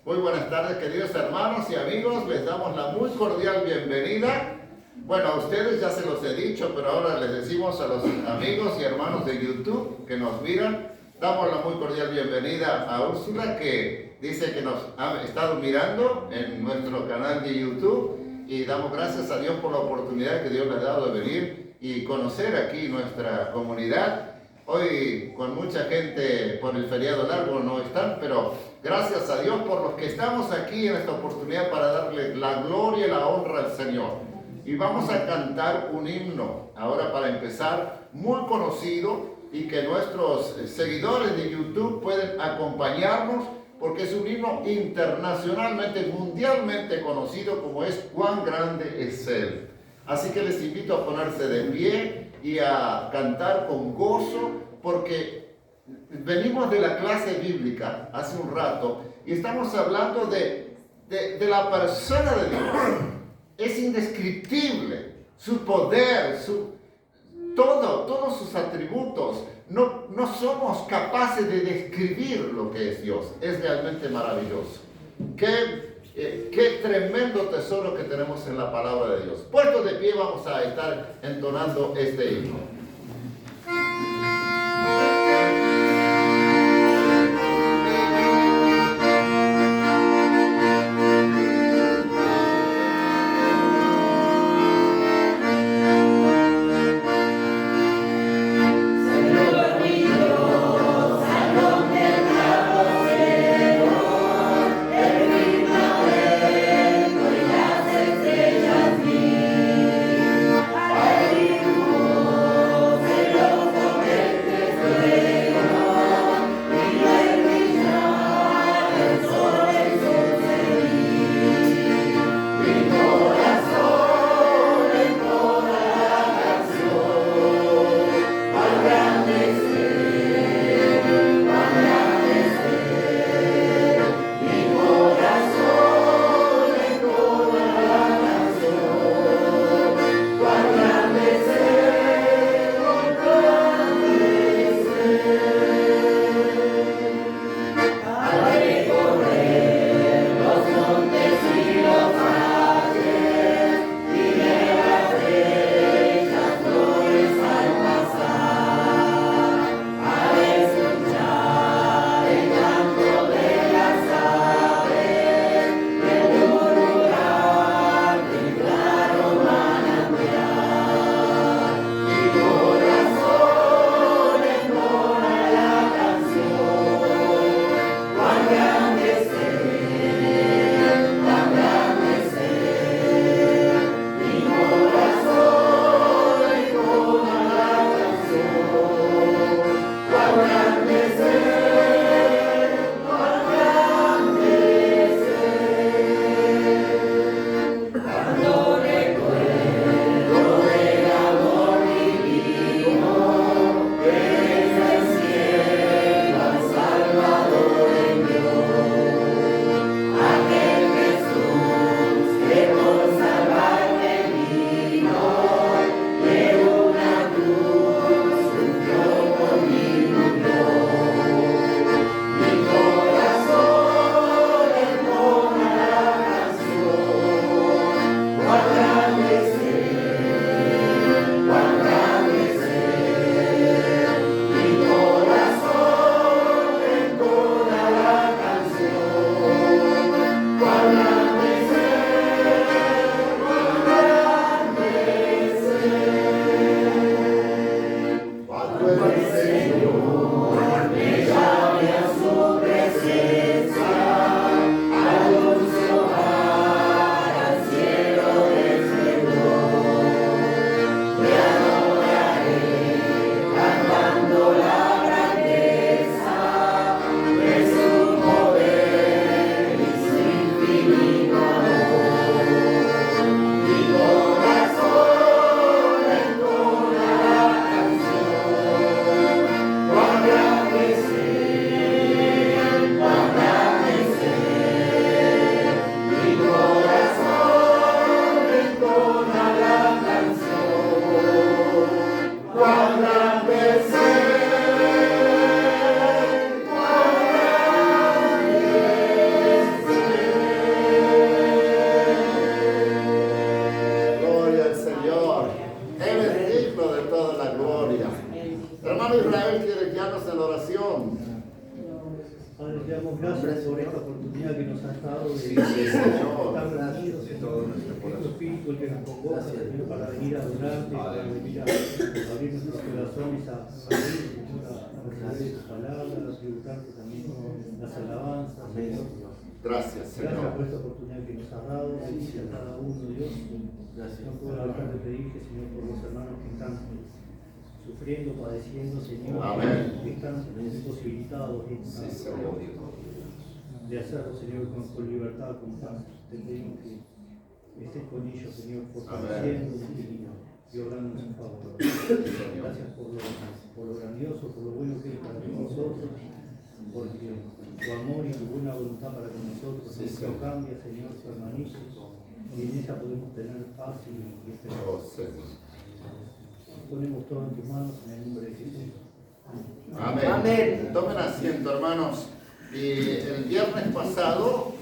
Muy buenas tardes, queridos hermanos y amigos. Les damos la muy cordial bienvenida. Bueno, a ustedes ya se los he dicho, pero ahora les decimos a los amigos y hermanos de YouTube que nos miran, damos la muy cordial bienvenida a Úrsula, que dice que nos ha estado mirando en nuestro canal de YouTube, y damos gracias a Dios por la oportunidad que Dios le ha dado de venir y conocer aquí nuestra comunidad. Hoy con mucha gente por el feriado largo no están, pero gracias a Dios por los que estamos aquí en esta oportunidad para darle la gloria y la honra al Señor. Y vamos a cantar un himno ahora para empezar, muy conocido, y que nuestros seguidores de YouTube pueden acompañarnos, porque es un himno internacionalmente, mundialmente conocido, como es "Cuán grande es Él". Así que les invito a ponerse de pie y a cantar con gozo, porque venimos de la clase bíblica hace un rato y estamos hablando de la persona de Dios. Es indescriptible su poder, todos sus atributos. No somos capaces de describir lo que es Dios. Es realmente maravilloso. Qué tremendo tesoro que tenemos en la palabra de Dios. Puestos de pie, vamos a estar entonando este himno. damos gracias por esta oportunidad que nos has dado de Sí, Señor. estar reunidos en tu espíritu, el que nos convoca, Señor, para venir a adorarte, para venir a abrir nuestros corazones a recibir tus palabras, a tributarte también las alabanzas, Señor. Gracias, Señor. Gracias por esta oportunidad que nos has dado. Bendice a cada uno, Dios. Gracias. No puedo dejar de pedirte, Señor, por los hermanos que están sufriendo, padeciendo, Señor. Amén. Que están imposibilitados de hacerlo, Señor, con libertad, con paz. Te pedimos que estés con ellos, Señor, fortaleciendo y obrando en su favor. Gracias por lo grandioso, por lo bueno que eres para con nosotros, porque tu amor y tu buena voluntad para con nosotros no cambia, Señor, su hermanito, y en ella podemos tener paz y esperanza. Ponemos todo en tus manos en el nombre de Jesús. Amén. Amén. Tomen asiento, hermanos. Y el viernes pasado,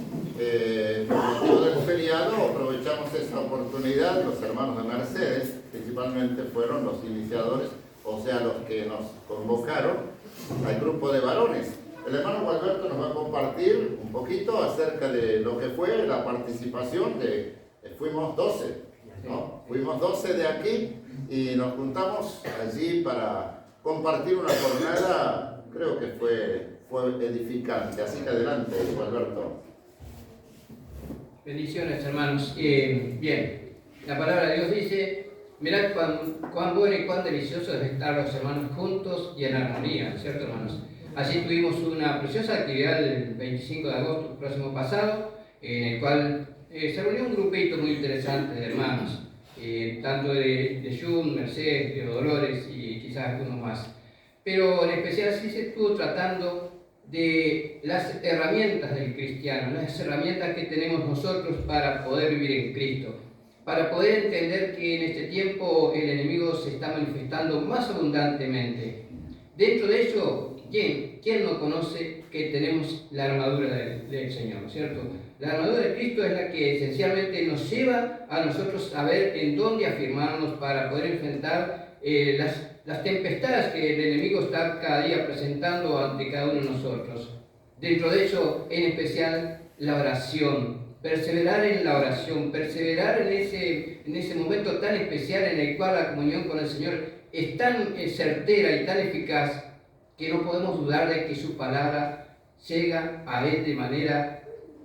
por motivo del feriado, aprovechamos esa oportunidad. Los hermanos de Mercedes, principalmente, fueron los iniciadores, o sea, los que nos convocaron al grupo de varones. El hermano Gualberto nos va a compartir un poquito acerca de lo que fue la participación de, fuimos 12, ¿no? Fuimos 12 de aquí y nos juntamos allí para compartir una jornada, creo que fue edificante. Así que adelante, Gualberto. Bendiciones, hermanos. Bien, la palabra de Dios dice: mirad cuán bueno y cuán delicioso es estar los hermanos juntos y en armonía, ¿cierto, hermanos? Así tuvimos una preciosa actividad el 25 de agosto próximo pasado, en el cual se reunió un grupito muy interesante de hermanos, tanto de Jun, Mercedes, de Dolores y quizás algunos más. Pero en especial sí se estuvo tratando de las herramientas del cristiano, las herramientas que tenemos nosotros para poder vivir en Cristo, para poder entender que en este tiempo el enemigo se está manifestando más abundantemente. Dentro de ello, ¿quién no conoce que tenemos la armadura del Señor, ¿cierto? La armadura de Cristo es la que esencialmente nos lleva a nosotros a ver en dónde afirmarnos para poder enfrentar las tempestades que el enemigo está cada día presentando ante cada uno de nosotros. Dentro de ello, en especial, la oración. Perseverar en la oración, perseverar en ese momento tan especial en el cual la comunión con el Señor es tan certera y tan eficaz que no podemos dudar de que su palabra llega a Él de manera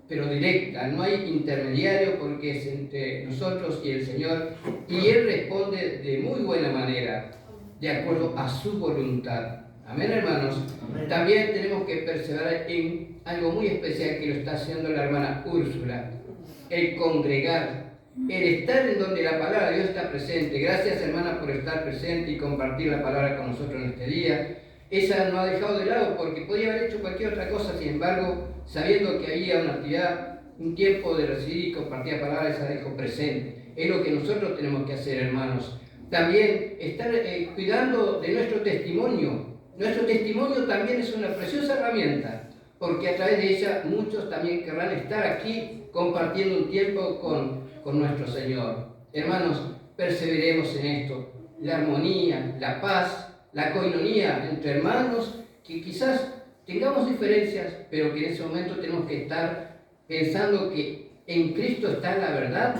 pero directa, no hay intermediario porque es entre nosotros y el Señor, y Él responde de muy buena manera, de acuerdo a su voluntad. Amén, hermanos. Amén. También tenemos que perseverar en algo muy especial que lo está haciendo la hermana Úrsula: el congregar, el estar en donde la palabra de Dios está presente. Gracias, hermana, por estar presente y compartir la palabra con nosotros en este día. Ella no ha dejado de lado porque podía haber hecho cualquier otra cosa, sin embargo, sabiendo que había una actividad, un tiempo de recibir y compartir la palabra, ella dijo presente. Es lo que nosotros tenemos que hacer, hermanos. También estar cuidando de nuestro testimonio. Nuestro testimonio también es una preciosa herramienta, porque a través de ella muchos también querrán estar aquí compartiendo un tiempo con nuestro Señor. Hermanos, perseveremos en esto. La armonía, la paz, la coinonía entre hermanos, que quizás tengamos diferencias, pero que en ese momento tenemos que estar pensando que en Cristo está la verdad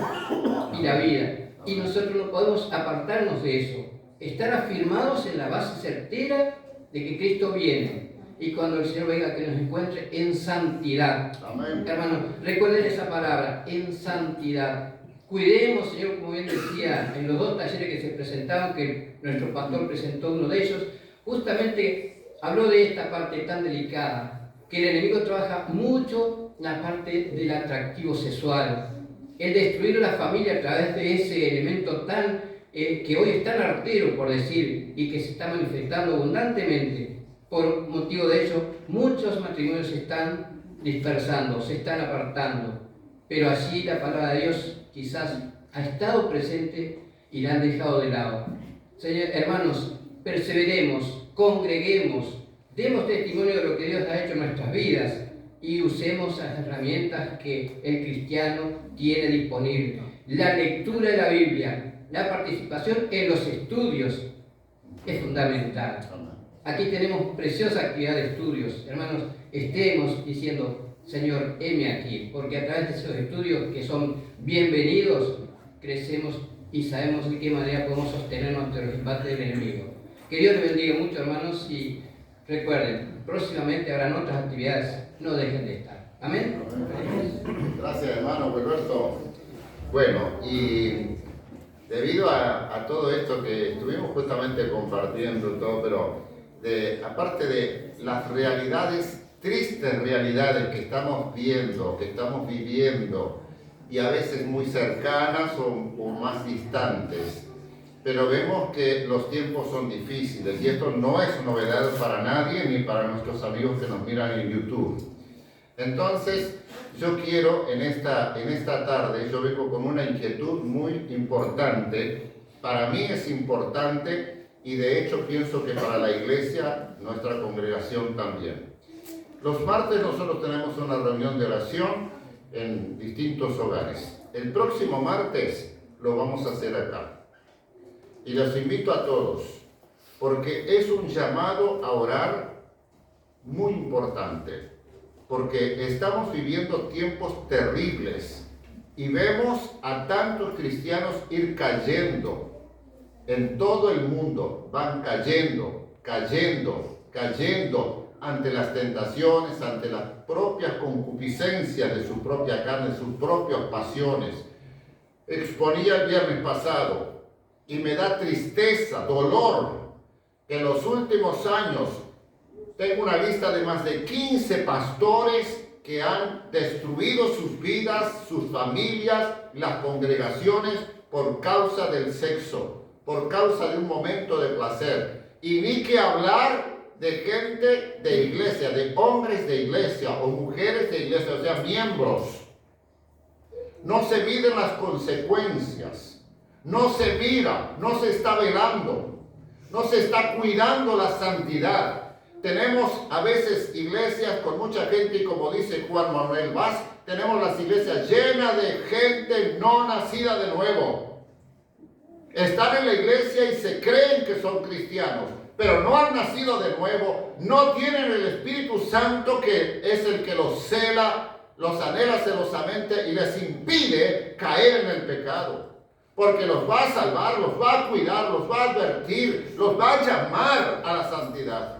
y la vida, y nosotros no podemos apartarnos de eso, estar afirmados en la base certera de que Cristo viene, y cuando el Señor venga que nos encuentre en santidad. Amén. Hermanos, recuerden esa palabra, en santidad. Cuidemos, Señor, como bien decía, en los 2 talleres que se presentaron, que nuestro pastor presentó uno de ellos, justamente habló de esta parte tan delicada, que el enemigo trabaja mucho la parte del atractivo sexual, el destruir la familia a través de ese elemento tan, que hoy es tan artero, por decir, y que se está manifestando abundantemente. Por motivo de ello, muchos matrimonios se están dispersando, se están apartando, pero allí la palabra de Dios quizás ha estado presente y la han dejado de lado. Señor, hermanos, perseveremos, congreguemos, demos testimonio de lo que Dios ha hecho en nuestras vidas y usemos las herramientas que el cristiano tiene disponible. La lectura de la Biblia, la participación en los estudios es fundamental. Aquí tenemos preciosa actividad de estudios, hermanos, estemos diciendo, Señor, heme aquí, porque a través de esos estudios que son bienvenidos, crecemos y sabemos de qué manera podemos sostenernos ante los embates del enemigo. Que Dios les bendiga mucho, hermanos, y recuerden, próximamente habrán otras actividades, no dejen de estar. Amén. Gracias, hermano Roberto. Bueno, y debido a todo esto que estuvimos justamente compartiendo todo, pero aparte de las realidades, tristes realidades que estamos viendo, que estamos viviendo, y a veces muy cercanas o más distantes, pero vemos que los tiempos son difíciles, y esto no es novedad para nadie, ni para nuestros amigos que nos miran en YouTube. Entonces, yo quiero en esta tarde, yo vengo con una inquietud muy importante. Para mí es importante, y de hecho pienso que para la iglesia, nuestra congregación también. Los martes nosotros tenemos una reunión de oración en distintos hogares. El próximo martes lo vamos a hacer acá. Y los invito a todos, porque es un llamado a orar muy importante. Porque estamos viviendo tiempos terribles y vemos a tantos cristianos ir cayendo en todo el mundo. Van cayendo ante las tentaciones, ante las propias concupiscencias de su propia carne, sus propias pasiones. Exponía el viernes pasado y me da tristeza, dolor, que en los últimos años tengo una lista de más de 15 pastores que han destruido sus vidas, sus familias, las congregaciones por causa del sexo, por causa de un momento de placer. Y ni que hablar de gente de iglesia, de hombres de iglesia o mujeres de iglesia, o sea, miembros. No se miden las consecuencias, no se mira, no se está velando, no se está cuidando la santidad. Tenemos a veces iglesias con mucha gente y como dice Juan Manuel Vaz, tenemos las iglesias llenas de gente no nacida de nuevo. Están en la iglesia y se creen que son cristianos, pero no han nacido de nuevo, no tienen el Espíritu Santo que es el que los cela, los anhela celosamente y les impide caer en el pecado. Porque los va a salvar, los va a cuidar, los va a advertir, los va a llamar a la santidad.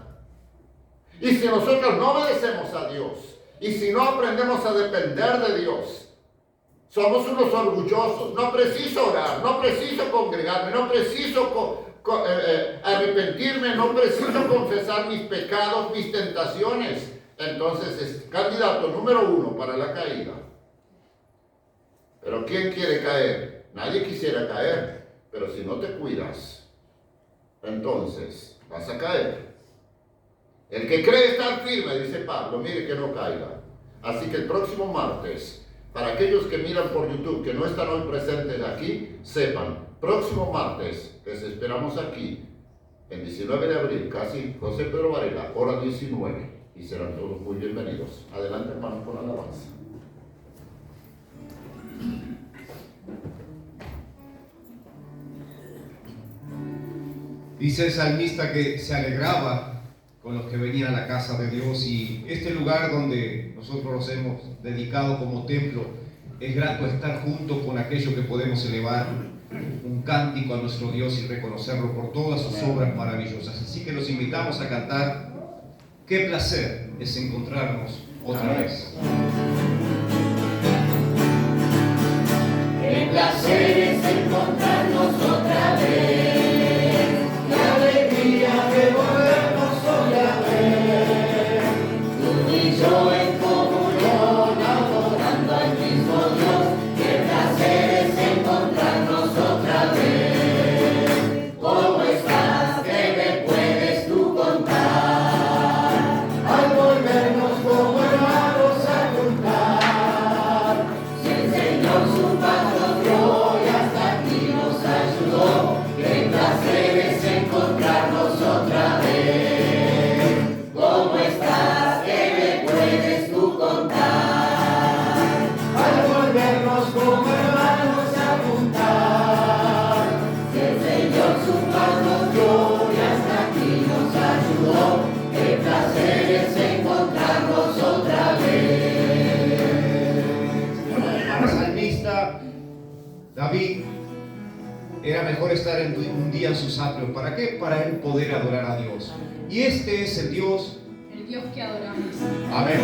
Y si nosotros no obedecemos a Dios, y si no aprendemos a depender de Dios, somos unos orgullosos. No preciso orar, no preciso congregarme, no preciso arrepentirme, no preciso confesar mis pecados, mis tentaciones. Entonces es candidato número 1 para la caída. Pero ¿quién quiere caer? Nadie quisiera caer, pero si no te cuidas, entonces vas a caer. El que cree estar firme, dice Pablo, mire que no caiga. Así que el próximo martes, para aquellos que miran por YouTube, que no están hoy presentes aquí, sepan, próximo martes, les esperamos aquí, el 19 de abril, casi José Pedro Varela, hora 19, y serán todos muy bienvenidos. Adelante, hermanos, con alabanza. Dice el salmista que se alegraba con los que venían a la casa de Dios, y este lugar donde nosotros nos hemos dedicado como templo, es grato estar junto con aquellos que podemos elevar un cántico a nuestro Dios y reconocerlo por todas sus obras maravillosas. Así que los invitamos a cantar. Qué placer es encontrarnos otra vez. Qué placer es encontrarnos otra vez, qué alegría de volvernos hoy a ver, tú y yo en comunión adorando al mismo Dios. Qué placer es encontrarnos otra vez. ¿Cómo estás? ¿Qué me puedes tú contar? Al volvernos como hermanos David era mejor estar un día en sus atrios. ¿Para qué? Para él poder adorar a Dios. Y este es el Dios que adoramos. Amén.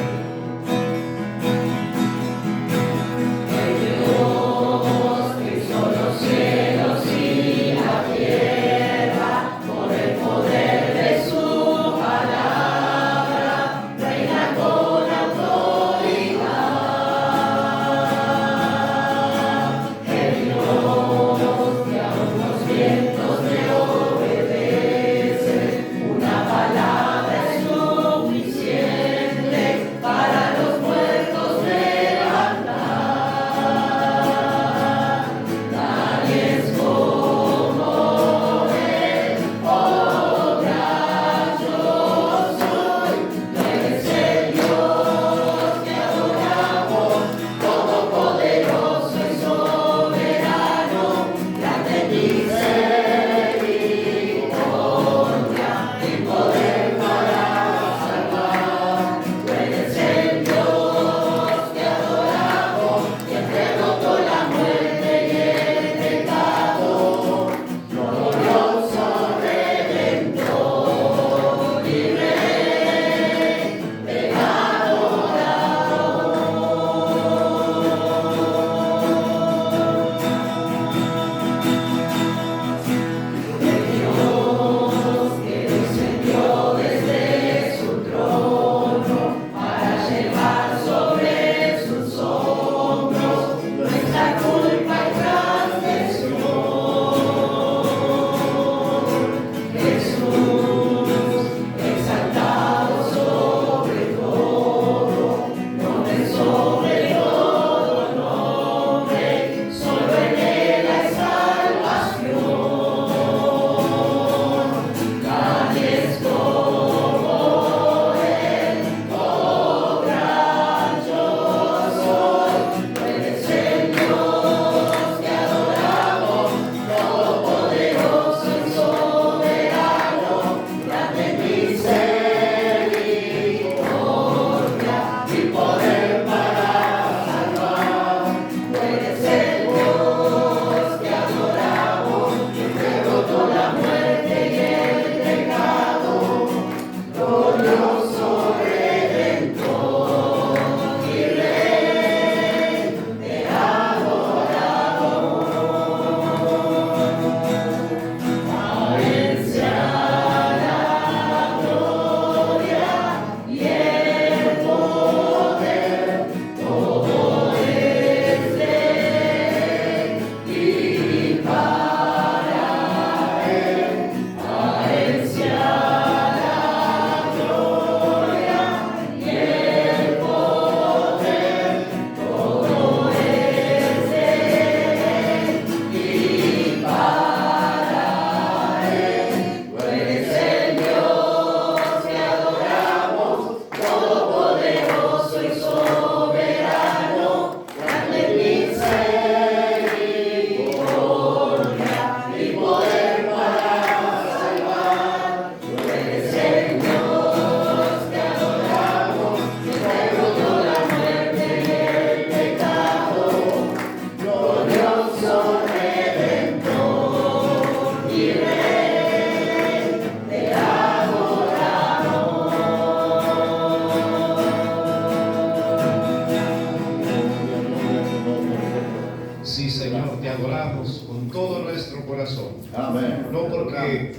Sí, Señor, te adoramos con todo nuestro corazón. Amén. No porque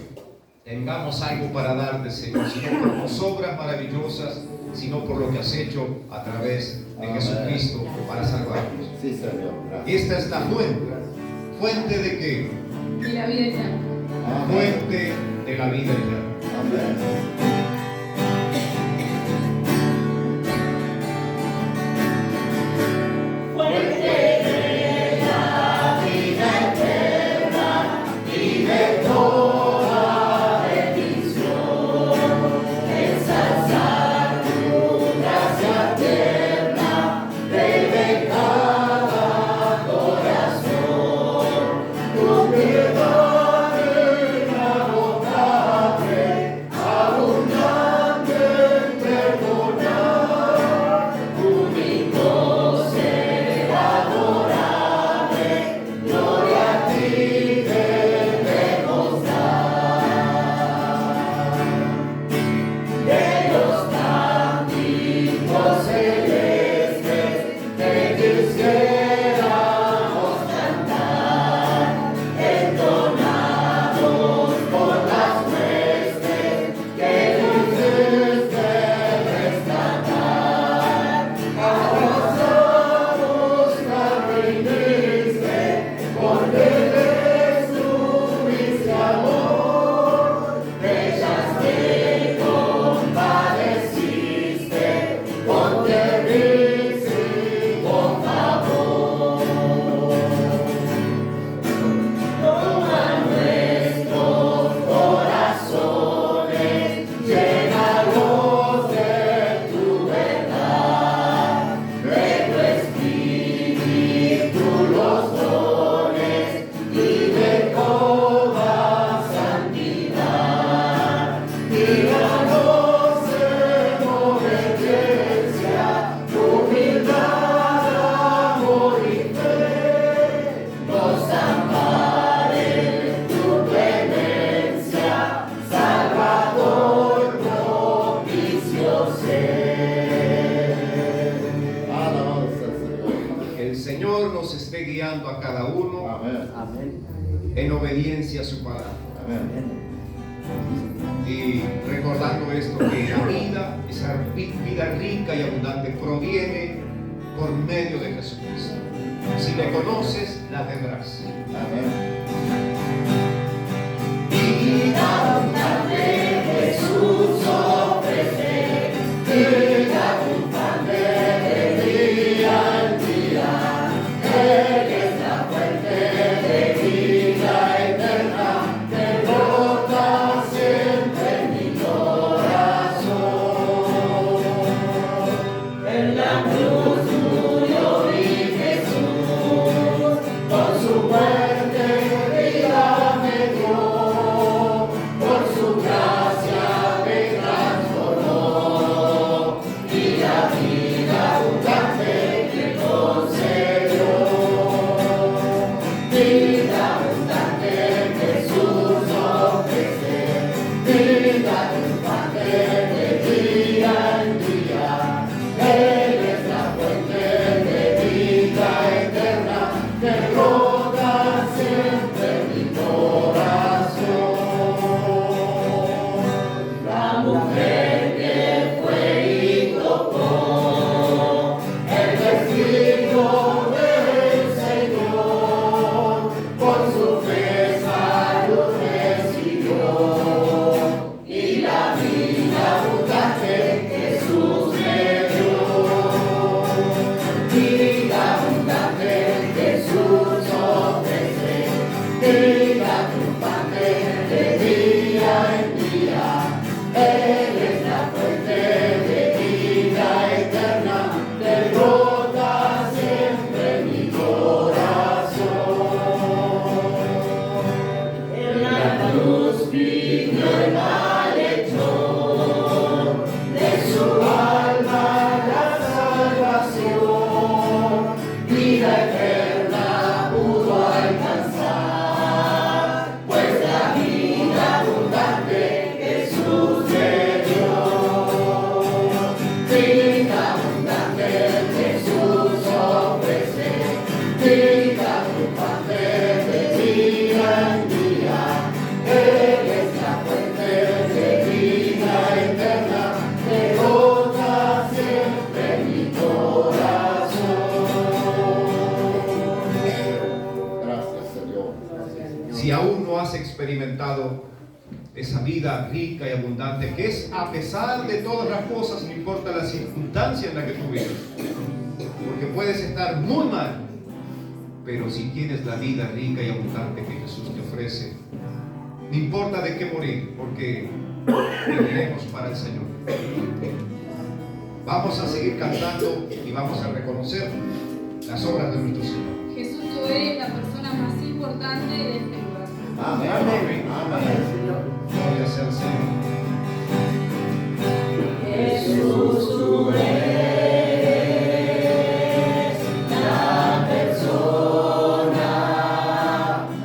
tengamos algo para darte, Señor, sino por tus obras maravillosas, sino por lo que has hecho a través de Amén. Jesucristo para salvarnos. Sí, Señor. Gracias. Esta es la fuente. ¿Fuente de qué? Y la vida eterna. Amén. Fuente de la vida eterna. Amén. Abundante Señor nos esté guiando a cada uno Amén. en obediencia a su palabra. Amén. Y recordando esto, que la vida, esa vida rica y abundante, proviene por medio de Jesucristo. Si le conoces, la tendrás. Amén. Vida abundante Jesús ofrece, vida abundante de día en día. Él es la fuente de vida eterna que brota siempre en mi corazón. En la cruz murió mi Jesús, con su muerte vida me dio, por su gracia me transformó, y la vida abundante me concedió. Vida abundante Jesús ofrece, vida abundante de día en día. Él es la fuente de vida eterna que brota siempre en mi corazón. La mujer que fue y tocó el vestido del Señor, por su fe salud recibió, y la vida abundante Jesús me dio. Vida abundante Jesús ofrece, vida triunfante de día en día. Él es la fuente de vida eterna que brota siempre en mi corazón. En la cruz vivió el malhechor, de su alma la salvación, vida eterna pudo alcanzar, pues la vida abundante Jesús me dio. Vida abundante Jesús ofrece, vida triunfante de día en día. Él es la fuente de vida eterna que brota siempre en mi corazón. Gracias, Señor. Si aún no has experimentado esa vida rica y abundante, que es a pesar de todas las cosas, no importa la circunstancia en la que tú vives, porque puedes estar muy mal, pero si tienes la vida rica y abundante que Jesús te ofrece, no importa de qué morir, porque viviremos para el Señor. Vamos a seguir cantando y vamos a reconocer las obras de nuestro Señor. Jesús, tú eres la persona más importante de este lugar. Amén. Amén. Gloria sea al Señor. Jesús, tú eres la persona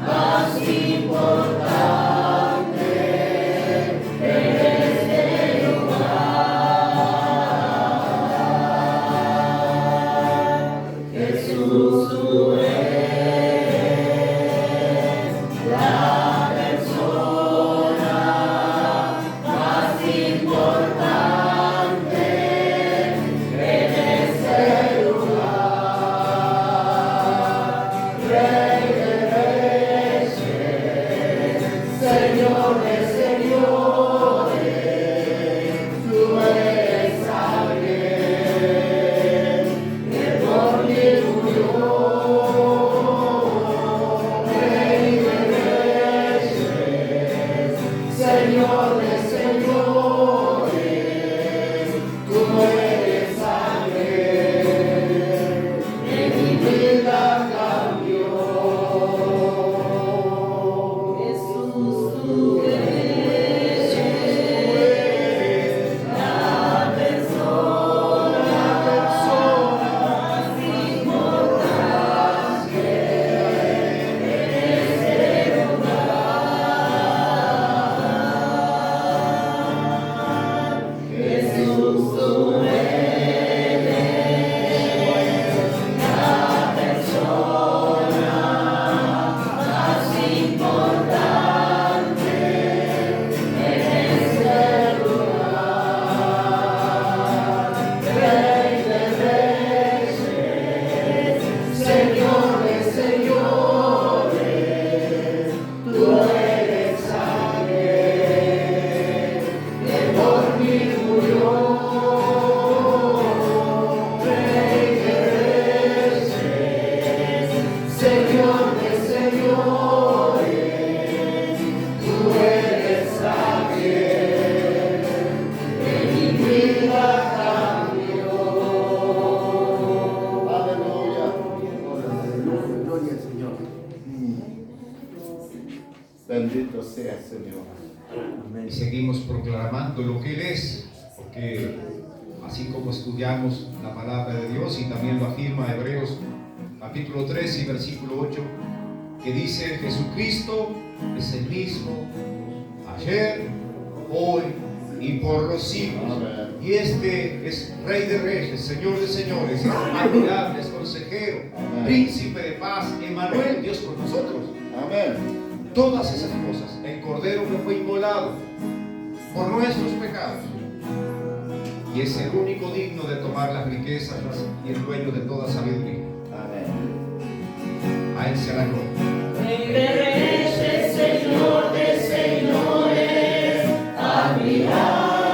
más importante en este lugar. Jesús, tú eres la persona Bendito sea, Señor. Y seguimos proclamando lo que Él es, porque así como estudiamos la palabra de Dios y también lo afirma Hebreos capítulo 3 y versículo 8, que dice: Jesucristo es el mismo ayer, hoy y por los siglos. Amén. Y este es Rey de Reyes, Señor de Señores, es admirable, es consejero, Amén. Príncipe de paz, Emmanuel, Dios con nosotros. Amén. Todas esas cosas, el Cordero que fue inmolado por nuestros pecados, y es el único digno de tomar las riquezas y el dueño de toda sabiduría. Amén. A Él sea la gloria. Rey de reyes, Señor de señores, admirable,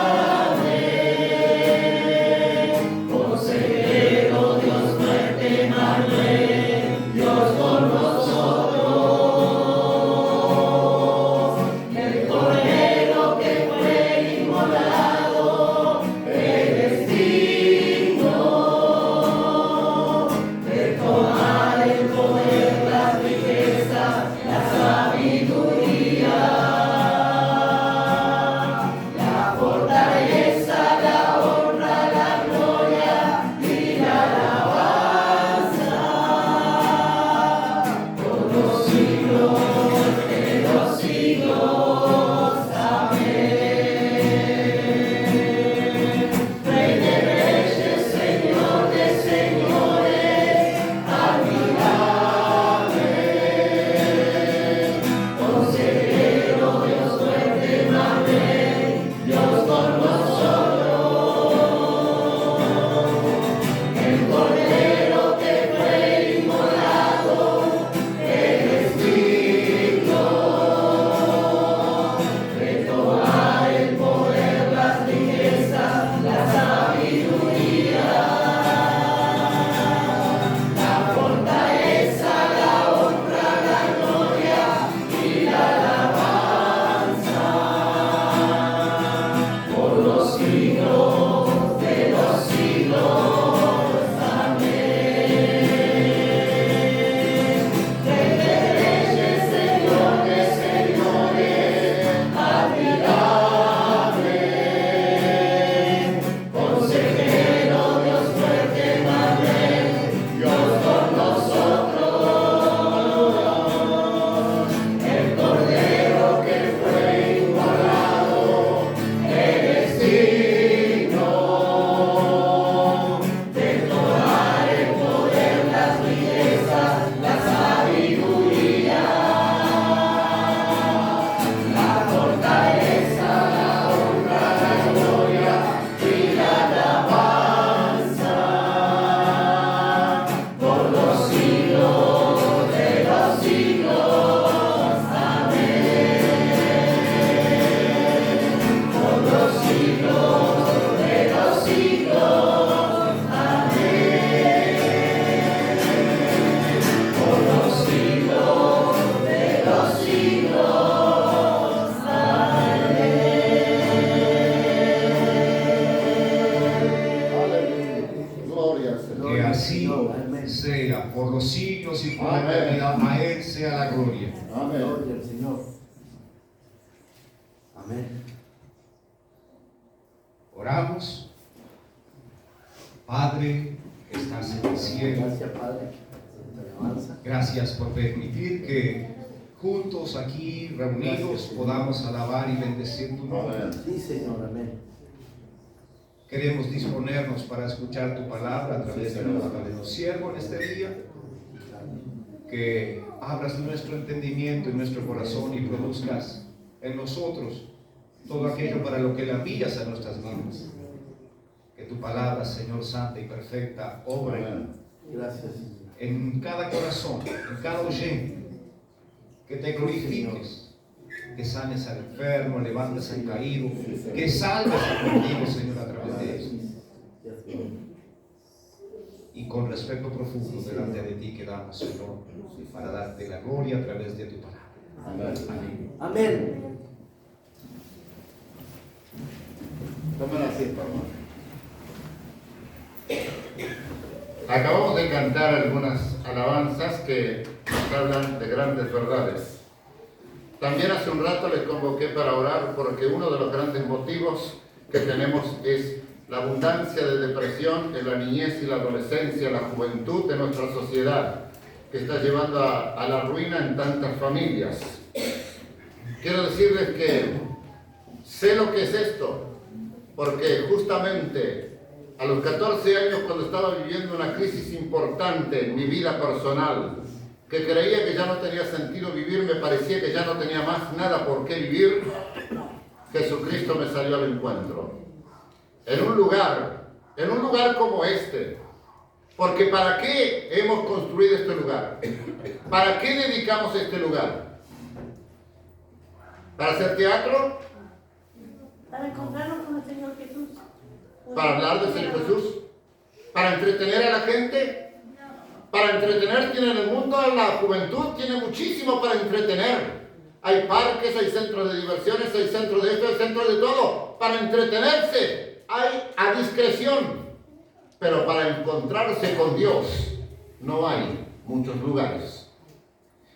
consejero, Dios fuerte, Emmanuel, Dios con nosotros, el Cordero que fue inmolado, eres digno de tomar el poder, las riquezas, la sabiduría, la fortaleza, la honra, la gloria y la alabanza por los siglos de los siglos. Amén. Rey de reyes, Señor de señores, admirable, consejero, Dios fuerte, Emmanuel, Dios con nosotros, el Cordero que fue inmolado, eres digno de tomar el poder, las riquezas, la sabiduría, la fortaleza, la honra, la gloria y la alabanza por los siglos de los siglos. Amén. Rey de reyes, Señor de señores, admirable, consejero, Dios fuerte, Emmanuel, Dios con nosotros, el Cordero que fue inmolado, eres digno de tomar el poder, las riquezas, la sabiduría, la fortaleza, la honra, la gloria y la alabanza por los siglos de los siglos. Amén. Por los siglos de los siglos. Amén. Por los siglos de los siglos. Aleluya. Gloria al Señor. Que así sea por los siglos y por la Amén. eternidad. A Él sea la gloria. Amén. Gloria al Señor. Amén. Oramos. Padre que estás en el cielo, Gracias, Padre. Santa alabanza. gracias por permitir que juntos aquí reunidos podamos alabar y bendecir tu nombre. Amén. Sí, Señor. Amén. Queremos disponernos para escuchar tu palabra a través de nuestro siervo en este día. Que abras nuestro entendimiento y nuestro corazón y produzcas en nosotros todo aquello para lo que la envías a nuestras vidas. Que tu palabra, Señor santa y perfecta, obre Amén. Gracias, Señor. en cada corazón, en cada oyente. Que te glorifiques, que sanes al enfermo, levantes al caído, que salves al perdido, Señor, a través de eso. Y con respeto profundo delante de ti quedamos, Señor, para darte la gloria a través de tu palabra. Amén. Amén. Amén. Tomen asiento, hermano. Acabamos de cantar algunas alabanzas que nos hablan de grandes verdades. También hace un rato les convoqué para orar porque uno de los grandes motivos que tenemos es la abundancia de depresión en la niñez y la adolescencia, la juventud de nuestra sociedad, que está llevando a la ruina en tantas familias. Quiero decirles que sé lo que es esto, porque justamente a los 14 años, cuando estaba viviendo una crisis importante en mi vida personal, que creía que ya no tenía sentido vivir, me parecía que ya no tenía más nada por qué vivir, Jesucristo me salió al encuentro. En un lugar como este. Porque ¿para qué hemos construido este lugar? ¿Para qué dedicamos este lugar? ¿Para hacer teatro? Para encontrarnos con el Señor Jesús. ¿Para hablar del Señor Jesús? ¿Para entretener a la gente? Para entretener tiene en el mundo, la juventud tiene muchísimo para entretener. Hay parques, hay centros de diversiones, hay centros de esto, hay centros de todo. Para entretenerse hay a discreción. Pero para encontrarse con Dios no hay muchos lugares.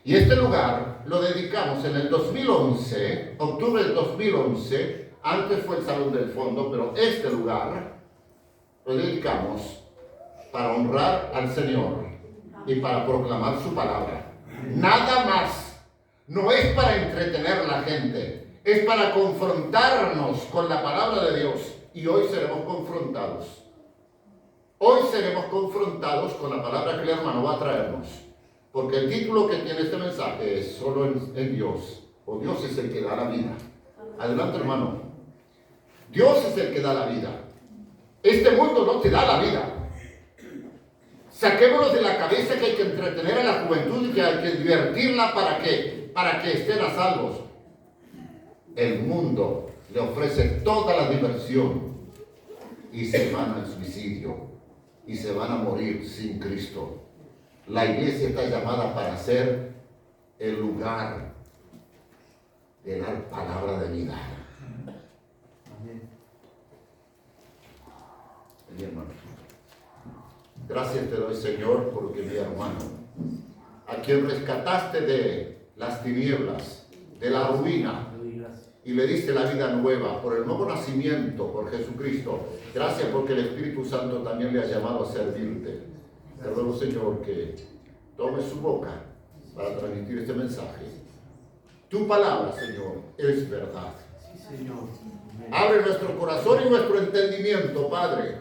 Y este lugar lo dedicamos en el 2011, octubre del 2011, antes fue el Salón del Fondo, pero este lugar lo dedicamos para honrar al Señor y para proclamar su palabra. Nada más. No es para entretener a la gente, es para confrontarnos con la palabra de Dios. Y hoy seremos confrontados. Hoy seremos confrontados con la palabra que el hermano va a traernos. Porque el título que tiene este mensaje es solo en Dios. O Dios es el que da la vida. Adelante, hermano. Dios es el que da la vida. Este mundo no te da la vida. Saquémonos de la cabeza que hay que entretener a la juventud y que hay que divertirla para que estén a salvos. El mundo le ofrece toda la diversión y se van al suicidio y se van a morir sin Cristo. La iglesia está llamada para ser el lugar de la palabra de vida. Mi hermano, gracias te doy, Señor, porque mi hermano, a quien rescataste de las tinieblas, de la ruina, y le diste la vida nueva por el nuevo nacimiento, por Jesucristo. Gracias porque el Espíritu Santo también le ha llamado a servirte. Te ruego, Señor, que tome su boca para transmitir este mensaje. Tu palabra, Señor, es verdad. Abre nuestro corazón y nuestro entendimiento, Padre,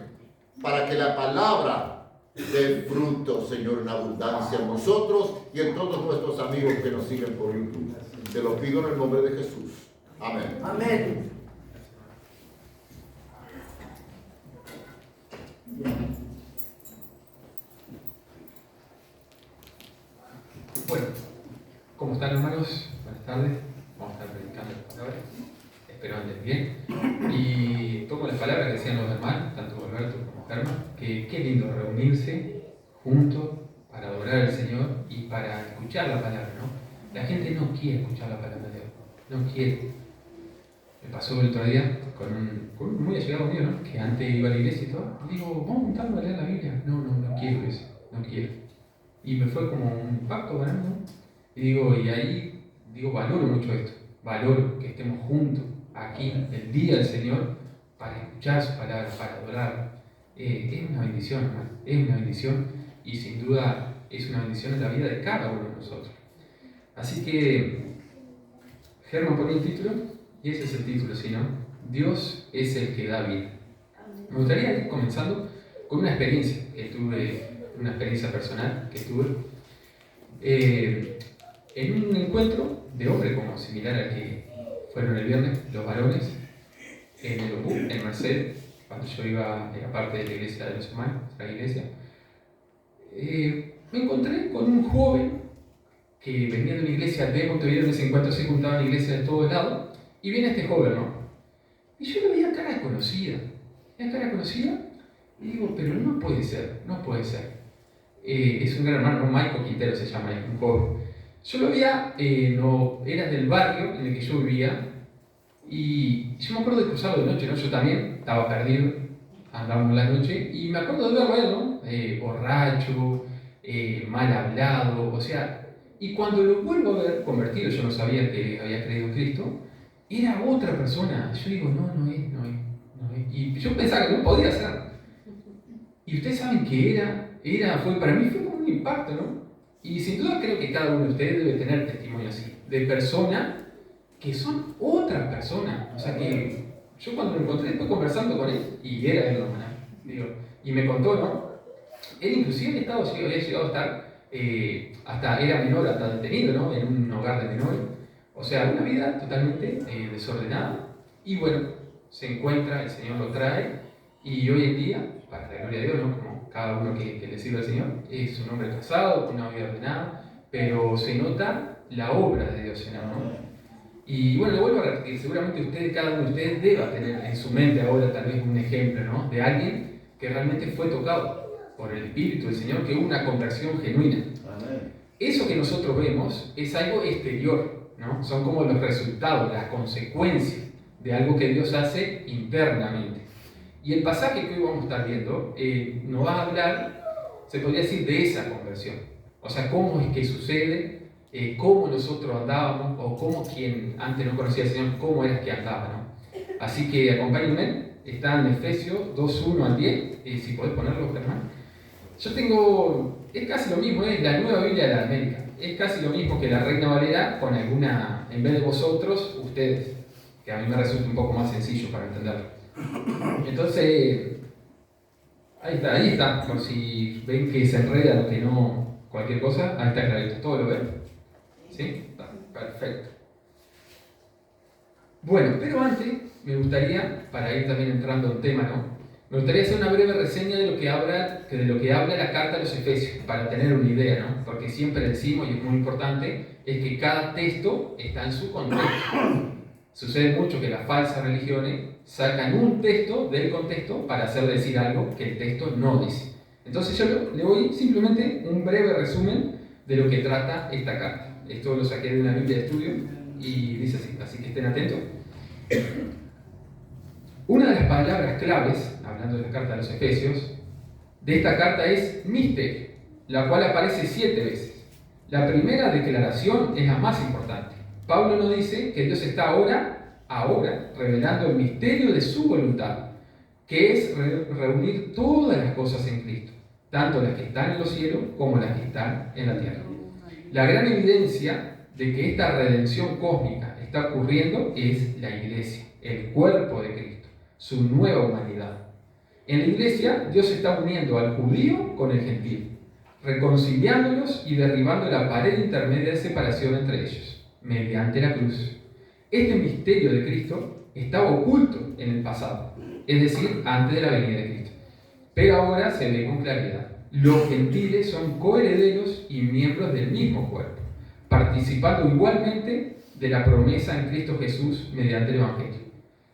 para que la palabra dé fruto, Señor, en abundancia en nosotros y en todos nuestros amigos que nos siguen por YouTube. Te lo pido en el nombre de Jesús. Amén. Amén. Bueno, ¿cómo están, hermanos? Buenas tardes. Vamos a estar predicando la palabra. Espero anden bien. Y tomo las palabras que decían los hermanos, tanto Alberto como Germán, que qué lindo reunirse juntos para adorar al Señor y para escuchar la palabra, ¿no? La gente no quiere escuchar la palabra de Dios. No quiere. Me pasó el otro día con un muy allegado mío, ¿no? Que antes iba a la iglesia y todo. Y digo, vamos a juntarnos a leer la Biblia. No quiero eso, no quiero. Y me fue como un pacto para mí, ¿no? Y ahí valoro mucho esto. Valoro que estemos juntos aquí el día del Señor para escuchar su palabra, para adorarlo. Es una bendición, hermano. Es una bendición y sin duda es una bendición en la vida de cada uno de nosotros. Así que, Germán ponía el título. Y ese es el título, ¿sí, no? Dios es el que da vida. Me gustaría ir comenzando con una experiencia que tuve, una experiencia personal que tuve en un encuentro de hombres como similar al que fueron el viernes, los varones, en el OPU, en Merced, cuando yo era parte de la iglesia de los hermanos, la iglesia. Me encontré con un joven que venía de una iglesia de Montevideo. En ese encuentro se juntaban iglesias de todos lados. Y viene este joven, ¿no? Y yo lo veía cara conocida. Y digo, pero no puede ser. Es un gran hermano, Michael Quintero se llama, es un joven. Yo lo veía, no, era del barrio en el que yo vivía. Y yo me acuerdo de cruzarlo de noche, ¿no? Yo también estaba perdido, andábamos la noche. Y me acuerdo de verlo a él, ¿no? Borracho, mal hablado, o sea. Y cuando lo vuelvo a ver convertido, yo no sabía que había creído en Cristo, era otra persona. Yo digo, no es. Y yo pensaba que no podía ser. Y ustedes saben que para mí fue como un impacto, ¿no? Y sin duda creo que cada uno de ustedes debe tener testimonio así, de personas que son otra persona. O sea que yo cuando lo encontré después conversando con él, y era él, hermano, digo, y me contó, ¿no? Él inclusive había llegado a estar, hasta era menor, hasta detenido, ¿no? En un hogar de menores. O sea, una vida totalmente desordenada. Y bueno, se encuentra, el Señor lo trae, y hoy en día, para la gloria de Dios, ¿no? Como cada uno que le sirve al Señor, es un hombre casado, tiene una vida ordenada, pero se nota la obra de Dios en él, ¿no? Y bueno, le vuelvo a repetir, seguramente cada uno de ustedes deba tener en su mente ahora tal vez un ejemplo, ¿no? De alguien que realmente fue tocado por el Espíritu del Señor, que hubo una conversión genuina. Amén. Eso que nosotros vemos es algo exterior, ¿no? Son como los resultados, las consecuencias de algo que Dios hace internamente. Y el pasaje que hoy vamos a estar viendo nos va a hablar, se podría decir, de esa conversión. O sea, cómo es que sucede, cómo nosotros andábamos, o cómo quien antes no conocía al Señor, cómo era que andaba, ¿no? Así que acompáñenme, está en Efesios 2:1 al 10, si podés ponerlo, hermano. Yo tengo, es casi lo mismo, es la Nueva Biblia de la América. Es casi lo mismo que la Reina Valera, con alguna, en vez de vosotros, ustedes, que a mí me resulta un poco más sencillo para entenderlo. Entonces, ahí está, por si ven que se enreda o que no, cualquier cosa, ahí está clarito, todo lo ven. ¿Sí? Perfecto. Bueno, pero antes me gustaría, para ir también entrando en tema, ¿no? Me gustaría hacer una breve reseña de lo que habla la carta a los Efesios, para tener una idea, ¿no? Porque siempre decimos, y es muy importante, es que cada texto está en su contexto. Sucede mucho que las falsas religiones sacan un texto del contexto para hacer decir algo que el texto no dice. Entonces yo le doy simplemente un breve resumen de lo que trata esta carta. Esto lo saqué de una Biblia de estudio y dice así que estén atentos. Una de las palabras claves, hablando de la carta de los Efesios, de esta carta es misterio, la cual aparece 7 veces. La primera declaración es la más importante. Pablo nos dice que Dios está ahora revelando el misterio de su voluntad, que es reunir todas las cosas en Cristo, tanto las que están en los cielos como las que están en la tierra. La gran evidencia de que esta redención cósmica está ocurriendo es la iglesia, el cuerpo de Cristo, su nueva humanidad. En la iglesia, Dios está uniendo al judío con el gentil, reconciliándolos y derribando la pared intermedia de separación entre ellos, mediante la cruz. Este misterio de Cristo estaba oculto en el pasado, es decir, antes de la venida de Cristo. Pero ahora se ve con claridad. Los gentiles son coherederos y miembros del mismo cuerpo, participando igualmente de la promesa en Cristo Jesús mediante el Evangelio.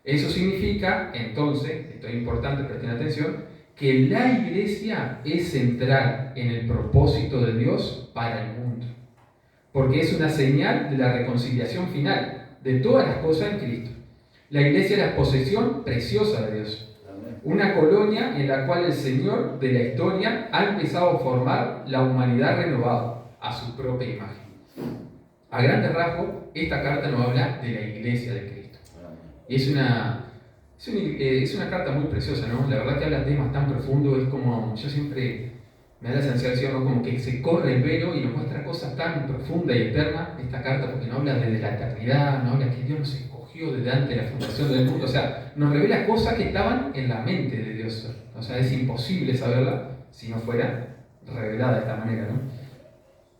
Eso significa, entonces, esto es importante, presten atención, que la iglesia es central en el propósito de Dios para el mundo, porque es una señal de la reconciliación final de todas las cosas en Cristo. La iglesia es la posesión preciosa de Dios, una colonia en la cual el Señor de la historia ha empezado a formar la humanidad renovada a su propia imagen. A grandes rasgos, esta carta nos habla de la iglesia de Cristo. Y es una carta muy preciosa, ¿no? La verdad que habla de temas tan profundos, es como, yo siempre me da la sensación, ¿no? Como que se corre el velo y nos muestra cosas tan profundas y eternas esta carta, porque nos habla desde la eternidad, nos habla que Dios nos escogió desde antes de la fundación del mundo, o sea, nos revela cosas que estaban en la mente de Dios. O sea, es imposible saberla si no fuera revelada de esta manera, ¿no?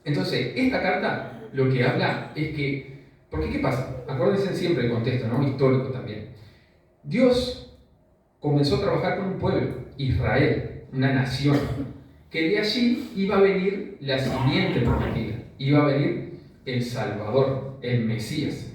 Entonces, esta carta lo que habla es que, porque ¿qué pasa? Acuérdense siempre el contexto, ¿no? Histórico también. Dios comenzó a trabajar con un pueblo, Israel, una nación, que de allí iba a venir la simiente prometida, iba a venir el Salvador, el Mesías.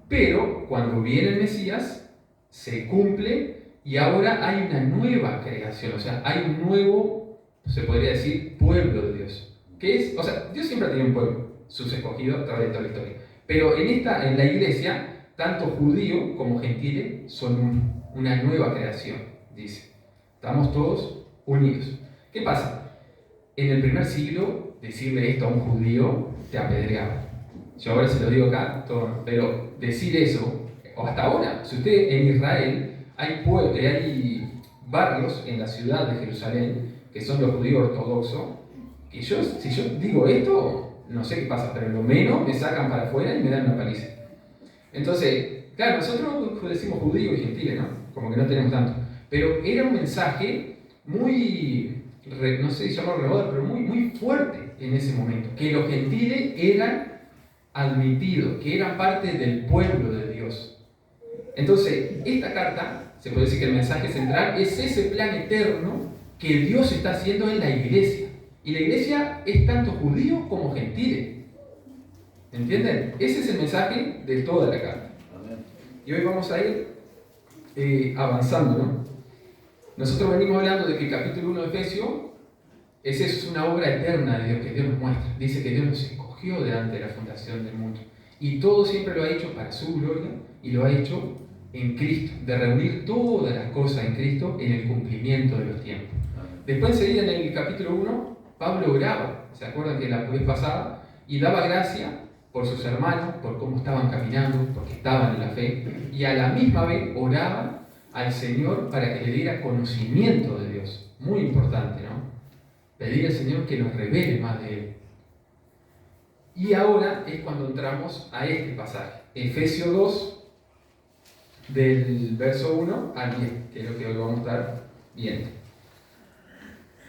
Pero cuando viene el Mesías, se cumple y ahora hay una nueva creación, o sea, hay un nuevo, se podría decir, pueblo de Dios. Que es, o sea, Dios siempre ha tenido un pueblo, sus escogidos a través de toda la historia. Pero en la iglesia, tanto judíos como gentiles son una nueva creación, dice. Estamos todos unidos. ¿Qué pasa? En el primer siglo, decirle esto a un judío te apedreaba. Yo ahora se lo digo acá, pero decir eso, o hasta ahora, si usted en Israel hay barrios en la ciudad de Jerusalén que son los judíos ortodoxos, que si yo digo esto, no sé qué pasa, pero lo menos me sacan para afuera y me dan una paliza. Entonces, claro, nosotros decimos judíos y gentiles, ¿no? Como que no tenemos tanto. Pero era un mensaje muy, no sé si llamarlo renovador, pero muy fuerte en ese momento. Que los gentiles eran admitidos, que eran parte del pueblo de Dios. Entonces, esta carta, se puede decir que el mensaje central es ese plan eterno que Dios está haciendo en la iglesia. Y la iglesia es tanto judíos como gentiles. ¿Entienden? Ese es el mensaje de toda la carta. Y hoy vamos a ir avanzando, ¿no? Nosotros venimos hablando de que el capítulo 1 de Efesios es una obra eterna de Dios que Dios nos muestra. Dice que Dios nos escogió delante de la fundación del mundo. Y todo siempre lo ha hecho para su gloria y lo ha hecho en Cristo, de reunir todas las cosas en Cristo en el cumplimiento de los tiempos. Después enseguida en el capítulo 1, Pablo oraba, ¿se acuerdan que la vez pasada? Y daba gracia por sus hermanos, por cómo estaban caminando, porque estaban en la fe, y a la misma vez oraba al Señor para que le diera conocimiento de Dios. Muy importante, ¿no? Pedir al Señor que nos revele más de Él. Y ahora es cuando entramos a este pasaje, Efesios 2, del verso 1 al 10, que es lo que hoy vamos a estar viendo.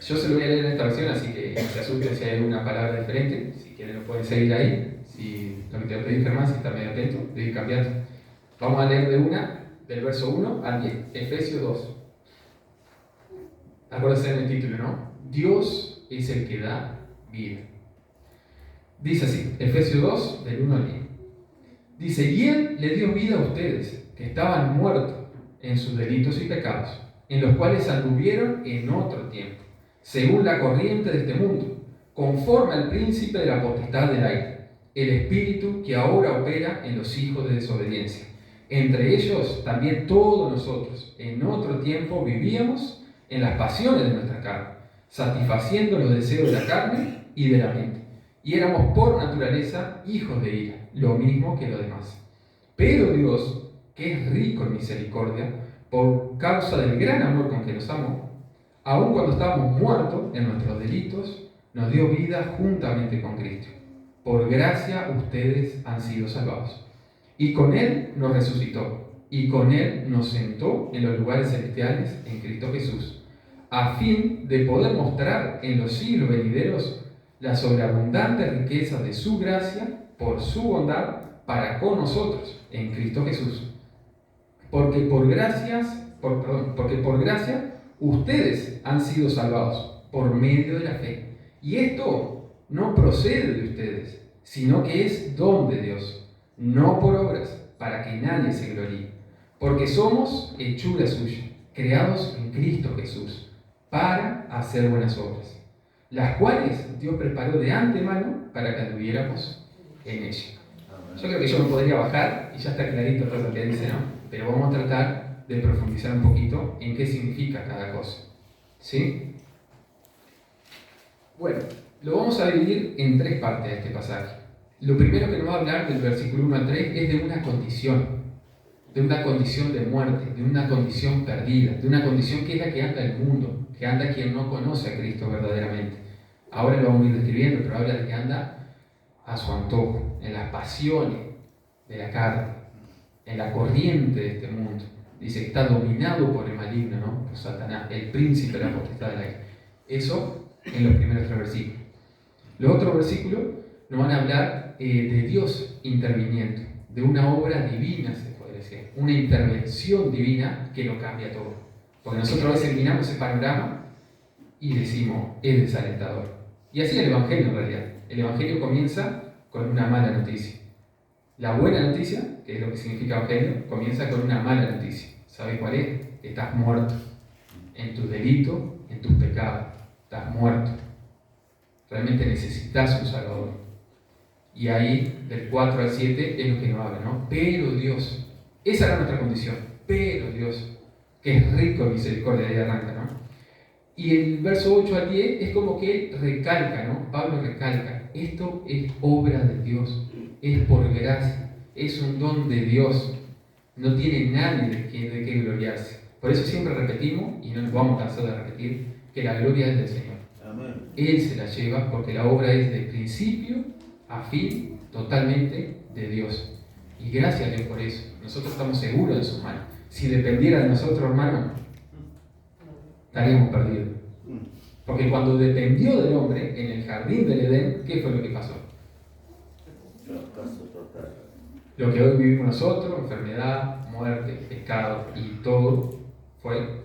Yo se lo voy a leer en esta versión, así que no se asusten si hay alguna palabra diferente. Si quieren lo pueden seguir ahí. Si lo que te voy a pedir, Germán, si está medio atento, de ir cambiando. Vamos a leer del verso 1 al 10, Efesios 2. Acuérdense en el título, ¿no? Dios es el que da vida. Dice así, Efesios 2, del 1 al 10. Dice, y Él le dio vida a ustedes, que estaban muertos en sus delitos y pecados, en los cuales anduvieron en otro tiempo, según la corriente de este mundo, conforme al príncipe de la potestad del aire, el espíritu que ahora opera en los hijos de desobediencia. Entre ellos también todos nosotros, en otro tiempo, vivíamos en las pasiones de nuestra carne, satisfaciendo los deseos de la carne y de la mente. Y éramos por naturaleza hijos de ira, lo mismo que los demás. Pero Dios, que es rico en misericordia, por causa del gran amor con que nos amó, aun cuando estábamos muertos en nuestros delitos, nos dio vida juntamente con Cristo. Por gracia ustedes han sido salvados. Y con Él nos resucitó, y con Él nos sentó en los lugares celestiales en Cristo Jesús, a fin de poder mostrar en los siglos venideros la sobreabundante riqueza de su gracia por su bondad para con nosotros en Cristo Jesús. Porque por gracia ustedes han sido salvados por medio de la fe. Y esto no procede de ustedes, sino que es don de Dios, no por obras, para que nadie se gloríe. Porque somos hechura suya, creados en Cristo Jesús, para hacer buenas obras, las cuales Dios preparó de antemano para que anduviéramos en ella. Yo creo que yo me podría bajar y ya está clarito todo lo que dice, ¿no? Pero vamos a tratar de profundizar un poquito en qué significa cada cosa. ¿Sí? Bueno, lo vamos a dividir en tres partes de este pasaje. Lo primero que nos va a hablar del versículo 1 al 3 es de una condición de muerte, de una condición perdida, de una condición que es la que anda el mundo, que anda quien no conoce a Cristo verdaderamente. Ahora lo vamos a ir describiendo, pero habla de que anda a su antojo, en las pasiones de la carne, en la corriente de este mundo. Dice que está dominado por el maligno, ¿no? Por Satanás, el príncipe de la potestad del aire. Eso en los primeros tres versículos. Los otros versículos nos van a hablar de Dios interviniendo, de una obra divina, se puede decir, una intervención divina que lo cambia todo. Porque nosotros a veces miramos ese panorama y decimos, es desalentador. Y así es el Evangelio en realidad. El Evangelio comienza con una mala noticia. La buena noticia, que es lo que significa Evangelio, comienza con una mala noticia. ¿Sabes cuál es? Estás muerto en tus delitos, en tus pecados. Estás muerto. Realmente necesitas un Salvador. Y ahí, del 4 al 7, es lo que nos habla, ¿no? Pero Dios, esa era nuestra condición. Pero Dios, que es rico en misericordia, ahí arranca, ¿no? Y el verso 8 al 10 es como que recalca, ¿no? Pablo recalca, esto es obra de Dios, es por gracia, es un don de Dios, no tiene nadie de qué gloriarse. Por eso siempre repetimos, y no nos vamos a cansar de repetir, que la gloria es del Señor. Amén. Él se la lleva porque la obra es de principio a fin totalmente de Dios. Y gracias a Dios por eso. Nosotros estamos seguros de sus manos. Si dependiera de nosotros, hermano, estaríamos perdidos. Porque cuando dependió del hombre en el jardín del Edén, ¿qué fue lo que pasó? Fracaso total. Lo que hoy vivimos nosotros, enfermedad, muerte, pecado y todo, fue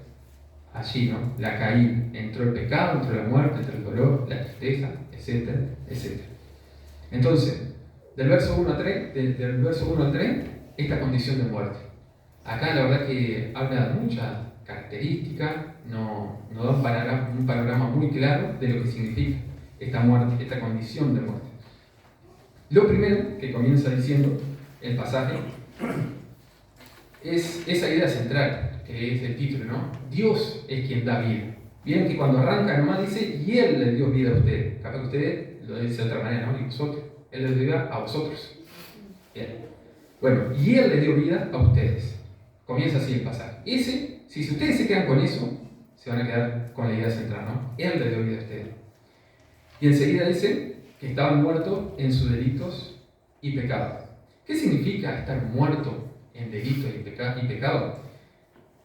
allí, ¿no? La caída. Entró el pecado, entró la muerte, entró el dolor, la tristeza, etcétera, etcétera. Entonces, del verso 1 al 3, esta condición de muerte. Acá la verdad que habla de muchas características, no da un panorama muy claro de lo que significa esta muerte, esta condición de muerte. Lo primero que comienza diciendo el pasaje es esa idea central, que es el título, ¿no? Dios es quien da vida. Vieron que cuando arranca nomás dice, y Él le dio vida a ustedes. Capaz que ustedes lo dicen de otra manera, ¿no? Y vosotros. Él les dio vida a vosotros. Bien. Bueno, y Él le dio vida a ustedes. Comienza así el pasaje. Si ustedes se quedan con eso, se van a quedar con la idea central, ¿no? Él le dio vida a ustedes. Y enseguida dice que estaban muertos en sus delitos y pecados. ¿Qué significa estar muerto en delitos y pecado?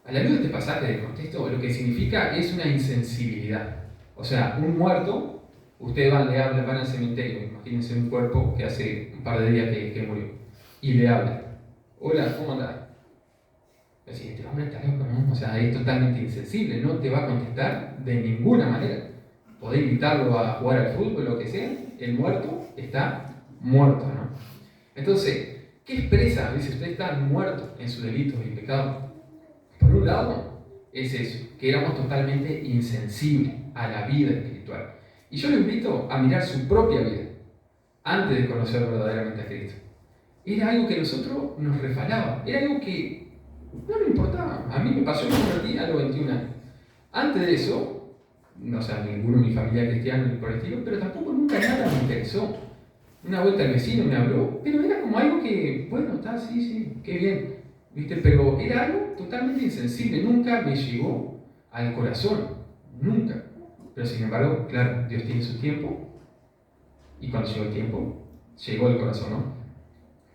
A la luz de este pasaje del contexto, lo que significa es una insensibilidad. O sea, un muerto, ustedes van al cementerio, imagínense un cuerpo que hace un par de días que murió, y le hablan. Hola, ¿cómo andás? Así, este hombre está loco, ¿no? O sea, es totalmente insensible, no te va a contestar de ninguna manera. Podés invitarlo a jugar al fútbol, lo que sea, el muerto está muerto, ¿no? Entonces, ¿qué expresa? Dice, usted está muerto en sus delitos y pecados. Por un lado, es eso, que éramos totalmente insensibles a la vida espiritual. Y yo lo invito a mirar su propia vida, antes de conocer verdaderamente a Cristo. Era algo que a nosotros nos refalaba, era algo que no le importaba. A mí me pasó, yo me convertí a los 21 años. Antes de eso, no sé, ninguno de mi familia es cristiano ni por el estilo, pero tampoco nunca nada me interesó. Una vuelta el vecino me habló, pero era como algo que, bueno, está, sí, qué bien, ¿viste? Pero era algo totalmente insensible, nunca me llegó al corazón, nunca. Pero sin embargo, claro, Dios tiene su tiempo, y cuando llegó el tiempo, llegó el corazón, ¿no?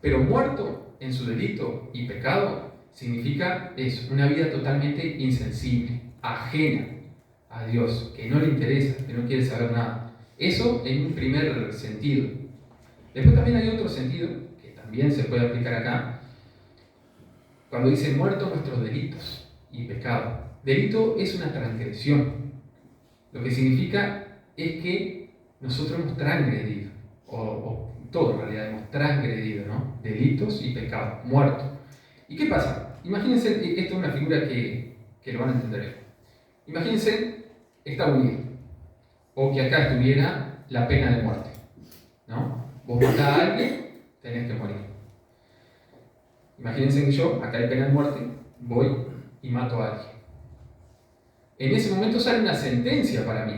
Pero muerto en su delito y pecado significa eso, una vida totalmente insensible, ajena a Dios, que no le interesa, que no quiere saber nada. Eso en un primer sentido. Después también hay otro sentido, que también se puede aplicar acá, cuando dice muertos nuestros delitos y pecados. Delito es una transgresión. Lo que significa es que nosotros hemos transgredido, o todo en realidad hemos transgredido, ¿no? Delitos y pecados, muertos. ¿Y qué pasa? Imagínense, esto es una figura que lo van a entender. Imagínense Estados Unidos, o que acá estuviera la pena de muerte, ¿no? Vos matás a alguien, tenés que morir. Imagínense que yo, acá hay pena de muerte, voy y mato a alguien. En ese momento sale una sentencia para mí.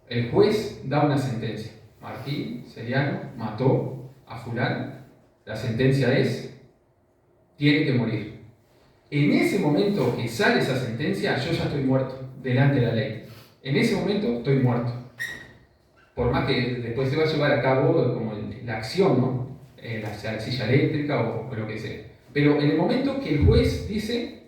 El juez da una sentencia. Martín Seriano mató a fulano. La sentencia es, tiene que morir. En ese momento que sale esa sentencia, yo ya estoy muerto delante de la ley. En ese momento estoy muerto. Por más que después se va a llevar a cabo como la acción, ¿no? La silla eléctrica o lo que sea. Pero en el momento que el juez dice,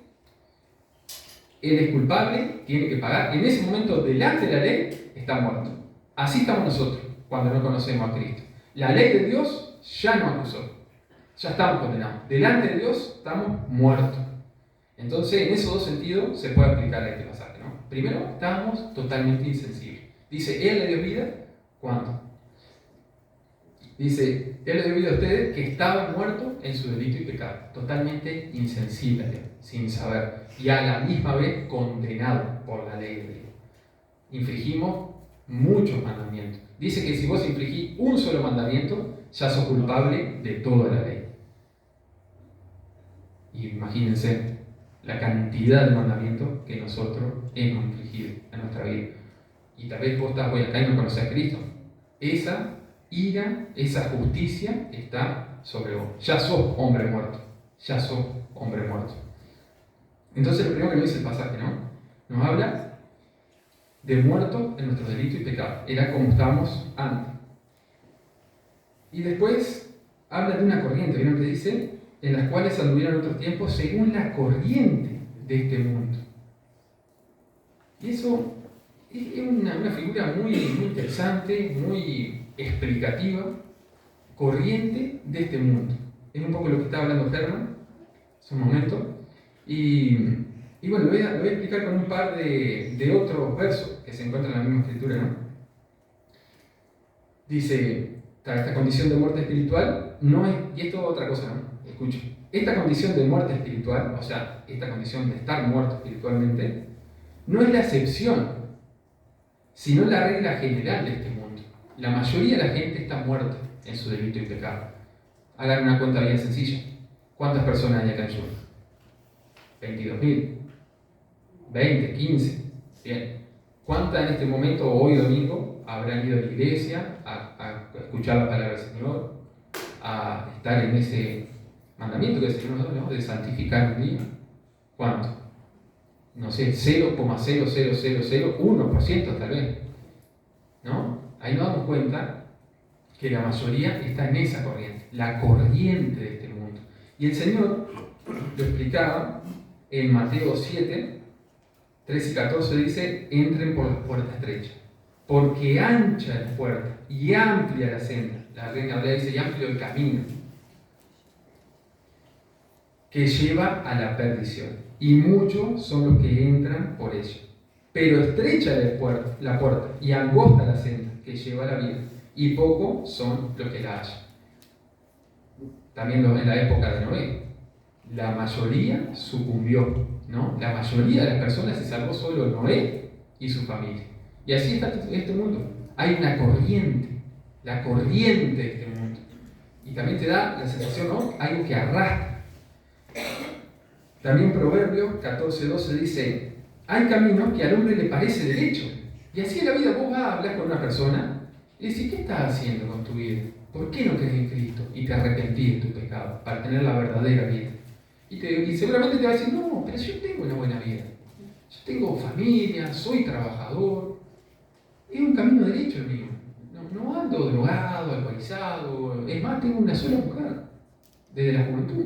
él es culpable, tiene que pagar, en ese momento delante de la ley está muerto. Así estamos nosotros cuando no conocemos a Cristo. La ley de Dios ya nos acusó, ya estamos condenados. Delante de Dios estamos muertos. Entonces, en esos dos sentidos se puede aplicar a este pasaje, ¿no? Primero, estábamos totalmente insensibles. Dice, Él le dio vida, ¿cuándo? Dice, Él le dio vida a ustedes que estaban muertos en su delito y pecado, totalmente insensibles, sin saber, y a la misma vez condenados por la ley de Dios. Infringimos muchos mandamientos. Dice que si vos infringís un solo mandamiento, ya sos culpable de toda la ley. Y imagínense la cantidad de mandamientos que nosotros hemos infringido en nuestra vida. Y tal vez vos estás hoy acá y no conoces a Cristo. Esa ira, esa justicia está sobre vos. Ya sos hombre muerto. Ya sos hombre muerto. Entonces lo primero que nos dice el pasaje, ¿no? Nos habla de muerto en nuestros delitos y pecados. Era como estábamos antes. Y después habla de una corriente, ¿vieron que dice? En las cuales anduvieron en otros tiempos según la corriente de este mundo. Y eso es una figura muy interesante, muy explicativa, corriente de este mundo. Es un poco lo que estaba hablando Germán hace un momento. Y bueno, lo voy a explicar con un par de otros versos que se encuentran en la misma escritura, ¿no? Dice, esta condición de muerte espiritual no es, y esto es otra cosa, ¿no? Escucho, esta condición de muerte espiritual, o sea, esta condición de estar muerto espiritualmente, no es la excepción, sino la regla general de este mundo. La mayoría de la gente está muerta en su delito y pecado. Hagan una cuenta bien sencilla. ¿Cuántas personas hay acá en Chubut? 22.000. 20, 15. Bien. ¿Cuántas en este momento, hoy domingo, habrán ido a la iglesia a escuchar la palabra del Señor, a estar en ese mandamiento que el Señor nos da, ¿no? De santificar un día? ¿Cuánto? No sé, 0,00001% tal vez. ¿No? Ahí nos damos cuenta que la mayoría está en esa corriente, la corriente de este mundo. Y el Señor lo explicaba en Mateo 7, 13 y 14, dice: entren por las puertas estrechas, porque ancha es la puerta y amplia la senda. La Reina Valera dice: y amplio el camino que lleva a la perdición, y muchos son los que entran por ella. Pero estrecha es la puerta y angosta la senda que lleva a la vida, y pocos son los que la hallan. También en la época de Noé, la mayoría sucumbió, ¿no? La mayoría de las personas se salvó solo Noé y su familia. Y así está este mundo. Hay una corriente, la corriente de este mundo. Y también te da la sensación, ¿no? Algo que arrastra. También Proverbios 14:12 dice: hay caminos que al hombre le parece derecho. Y así en la vida vos vas a hablar con una persona y decís: ¿qué estás haciendo con tu vida? ¿Por qué no crees en Cristo y te arrepentís de tu pecado para tener la verdadera vida? Y seguramente te va a decir: no, pero yo tengo una buena vida. Yo tengo familia, soy trabajador. Es un camino derecho el mío. No ando drogado, alcoholizado. Es más, tengo una sola mujer desde la juventud.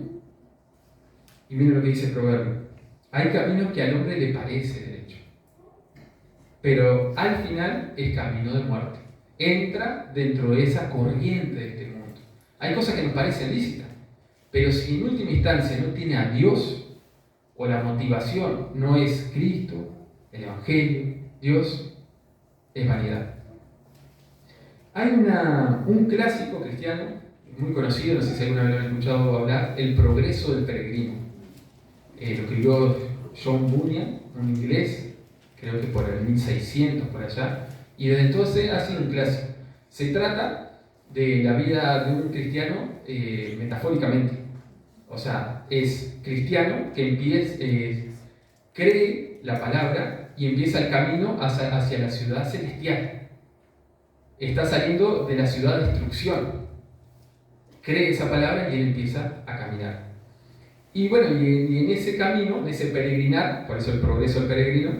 Y miren lo que dice el proverbio: hay caminos que al hombre le parece derecho, pero al final es camino de muerte. Entra dentro de esa corriente de este mundo. Hay cosas que nos parecen lícitas, pero si en última instancia no tiene a Dios, o la motivación no es Cristo, el Evangelio, Dios, es vanidad. Hay un clásico cristiano muy conocido, no sé si alguna vez lo han escuchado hablar: El progreso del peregrino. Lo escribió John Bunyan, un inglés, creo que por el 1600 por allá, y desde entonces ha sido un clásico. Se trata de la vida de un cristiano metafóricamente. O sea, es cristiano que cree la palabra y empieza el camino hacia la ciudad celestial. Está saliendo de la ciudad de destrucción. Cree esa palabra y él empieza a caminar. Y bueno, y en ese camino, en ese peregrinar, por eso el progreso del peregrino,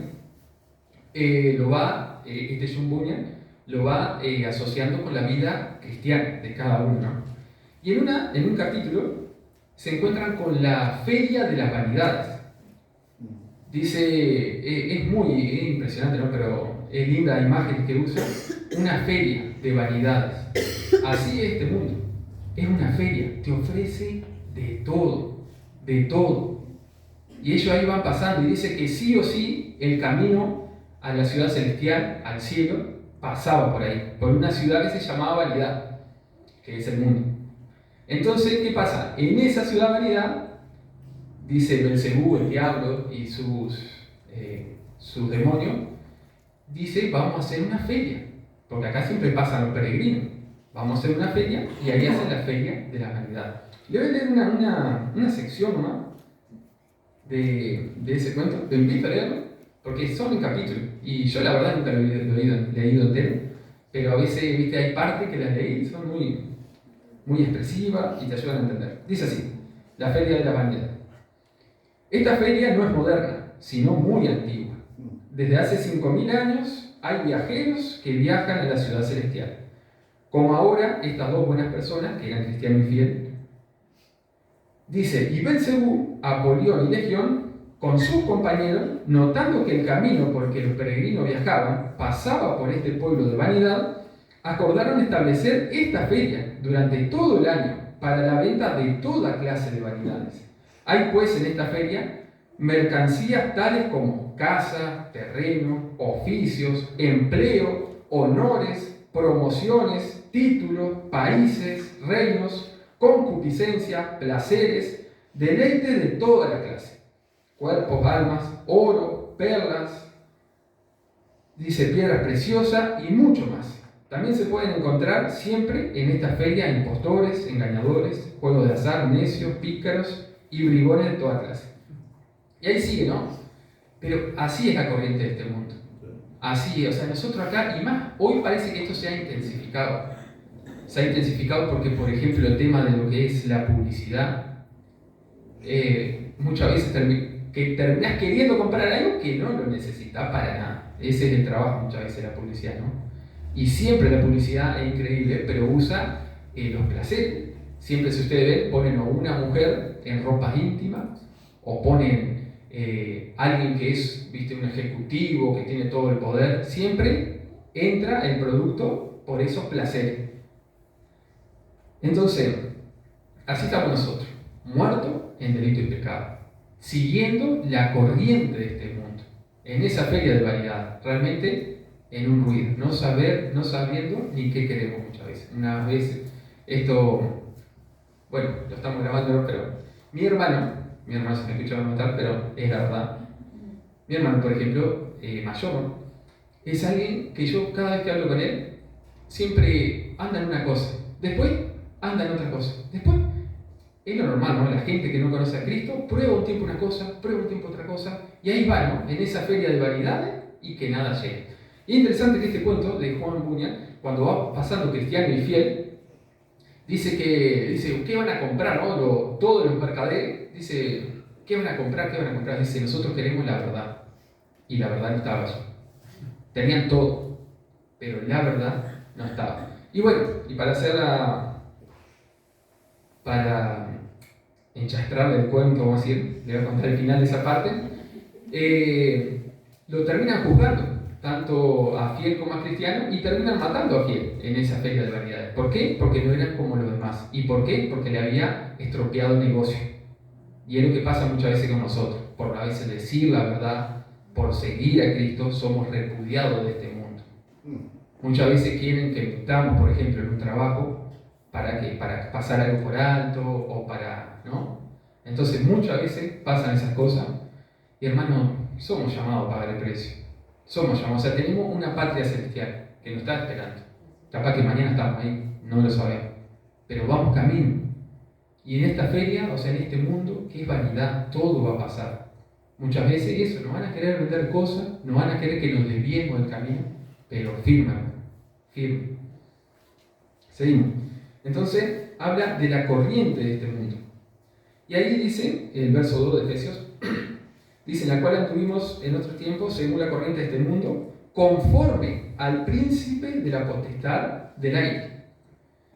este John Bunyan lo va asociando con la vida cristiana de cada uno, ¿no? Y en un capítulo se encuentran con la feria de las vanidades. Dice, es muy impresionante, ¿no? Pero es linda la imagen que usa: una feria de vanidades. Así es este mundo. Es una feria, te ofrece de todo. De todo. Y ellos ahí van pasando y dice que sí o sí el camino a la ciudad celestial, al cielo, pasaba por ahí, por una ciudad que se llamaba Vanidad, que es el mundo. Entonces, ¿qué pasa? En esa ciudad Vanidad, dice Belcebú, el diablo y sus demonios, dice: vamos a hacer una feria, porque acá siempre pasan los peregrinos. Vamos a hacer una feria, y ahí hacen la feria de la vanidad. Le voy a leer una sección nomás de ese cuento. Te invito a leerlo porque son un capítulo, y yo la verdad nunca lo he leído entero, pero a veces, viste, hay partes que las leí y son muy expresivas y te ayudan a entender. Dice así, la Feria de la Vanidad. Esta feria no es moderna, sino muy antigua. Desde hace 5.000 años hay viajeros que viajan a la ciudad celestial. Como ahora, estas dos buenas personas, que eran cristiano y fiel, dice, y Belcebú, Apolión y Legión, con sus compañeros, notando que el camino por el que los peregrinos viajaban pasaba por este pueblo de vanidad, acordaron establecer esta feria durante todo el año para la venta de toda clase de vanidades. Hay pues en esta feria mercancías tales como casa, terreno, oficios, empleo, honores, promociones, títulos, países, reinos, concupiscencia, placeres, deleite de toda la clase, cuerpos, almas, oro, perlas, dice piedras preciosas y mucho más. También se pueden encontrar siempre en esta feria impostores, engañadores, juegos de azar, necios, pícaros y bribones de toda clase. Y ahí sigue, ¿no? Pero así es la corriente de este mundo. Así, o sea, nosotros acá, y más, hoy parece que esto se ha intensificado. Se ha intensificado porque, por ejemplo, el tema de lo que es la publicidad, muchas veces terminás queriendo comprar algo que no lo necesitas para nada. Ese es el trabajo muchas veces de la publicidad, ¿no? Y siempre la publicidad es increíble, pero usa los placeres. Siempre, si ustedes ven, ponen a una mujer en ropas íntimas, o ponen alguien que es, viste, un ejecutivo, que tiene todo el poder. Siempre entra el producto por esos placeres. Entonces, así estamos nosotros, muertos en delito y pecado, siguiendo la corriente de este mundo, en esa feria de vanidad, realmente en un ruido, no sabiendo ni qué queremos muchas veces. Una vez, esto, bueno, lo estamos grabando, pero mi hermano se me escucha notar, pero es la verdad. Mi hermano, por ejemplo, mayor, es alguien que yo cada vez que hablo con él, siempre anda en una cosa, después anda en otra cosa, después es lo normal, ¿no? La gente que no conoce a Cristo prueba un tiempo una cosa, prueba un tiempo otra cosa, y ahí va, ¿no? En esa feria de vanidades y que nada llega. Y es interesante que este cuento de Juan Bunyan, cuando va pasando cristiano y fiel, dice, ¿qué van a comprar, no? Todos los mercaderes, dice, ¿qué van a comprar? ¿Qué van a comprar? Dice, nosotros queremos la verdad. Y la verdad no estaba allí. Tenían todo, pero la verdad no estaba. Y bueno, y para enchastrar el cuento, vamos a decir, le voy a contar el final de esa parte, lo terminan juzgando, tanto a fiel como a cristiano, y terminan matando a fiel en esa feria de vanidades. ¿Por qué? Porque no eran como los demás. ¿Y por qué? Porque le había estropeado el negocio. Y es lo que pasa muchas veces con nosotros. Por a veces decir la verdad, por seguir a Cristo, somos repudiados de este mundo. Muchas veces quieren que estamos, por ejemplo, en un trabajo, para pasar algo por alto, o para, ¿no? Entonces muchas veces pasan esas cosas, y hermano, somos llamados a pagar el precio. Somos llamados, o sea, tenemos una patria celestial que nos está esperando. Capaz que mañana estamos ahí, no lo sabemos, pero vamos camino. Y en esta feria, o sea, en este mundo, que es vanidad, todo va a pasar. Muchas veces eso, nos van a querer vender cosas, nos van a querer que nos desviemos del camino, pero firme. Seguimos. Entonces, habla de la corriente de este mundo. Y ahí dice, el verso 2 de Efesios, dice, la cual anduvimos en otros tiempos según la corriente de este mundo, conforme al príncipe de la potestad del aire.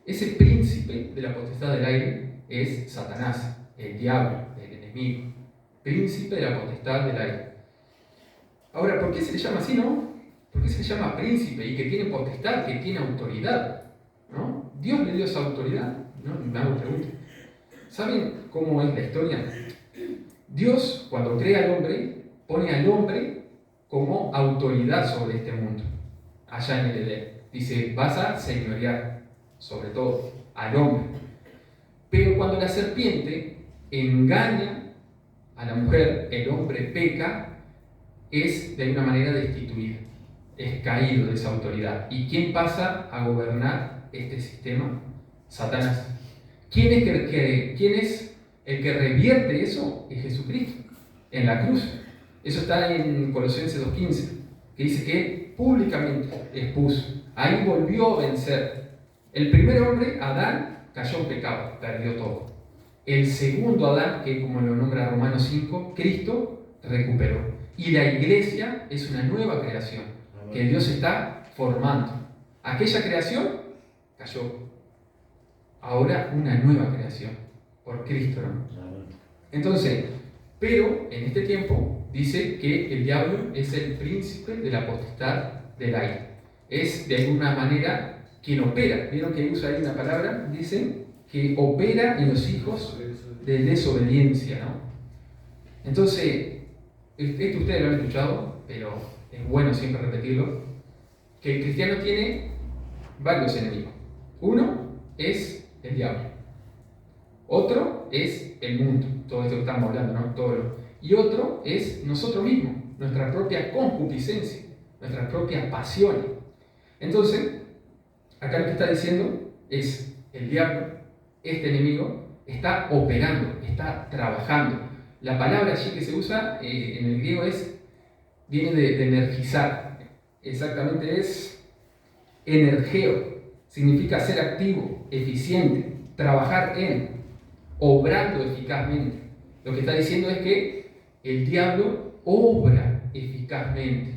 Ese príncipe de la potestad del aire es Satanás, el diablo, el enemigo. Príncipe de la potestad del aire. Ahora, ¿por qué se le llama así, no? ¿Por qué se le llama príncipe y que tiene potestad, que tiene autoridad? ¿No? ¿Dios le dio esa autoridad? ¿No? Me hago pregunta. ¿Saben cómo es la historia? Dios, cuando crea al hombre, pone al hombre como autoridad sobre este mundo, allá en el Edén. Dice, vas a señorear sobre todo al hombre. Pero cuando la serpiente engaña a la mujer, el hombre peca, es de alguna manera destituido, es caído de esa autoridad. ¿Y quién pasa a gobernar este sistema? Satanás. ¿Quién es el que revierte eso? Es Jesucristo, en la cruz. Eso está en Colosenses 2:15, que dice que públicamente expuso. Ahí volvió a vencer. El primer hombre, Adán, cayó en pecado, perdió todo. El segundo Adán, que como lo nombra Romanos 5, Cristo recuperó. Y la iglesia es una nueva creación que Dios está formando. Aquella creación cayó. Ahora una nueva creación por Cristo, ¿no? Entonces, pero en este tiempo dice que el diablo es el príncipe de la potestad del aire. Es de alguna manera quien opera. ¿Vieron que usa ahí una palabra? Dice que opera en los hijos de desobediencia, ¿no? Entonces, esto ustedes lo han escuchado, pero es bueno siempre repetirlo, que el cristiano tiene varios enemigos. Uno es el diablo. Otro es el mundo, todo esto que estamos hablando, ¿no? Y otro es nosotros mismos, nuestra propia concupiscencia, nuestras propias pasiones. Entonces, acá lo que está diciendo es el diablo, este enemigo, está operando, está trabajando. La palabra allí que se usa en el griego viene de energizar. Exactamente es energeo. Significa ser activo, eficiente, trabajar en, obrando eficazmente. Lo que está diciendo es que el diablo obra eficazmente.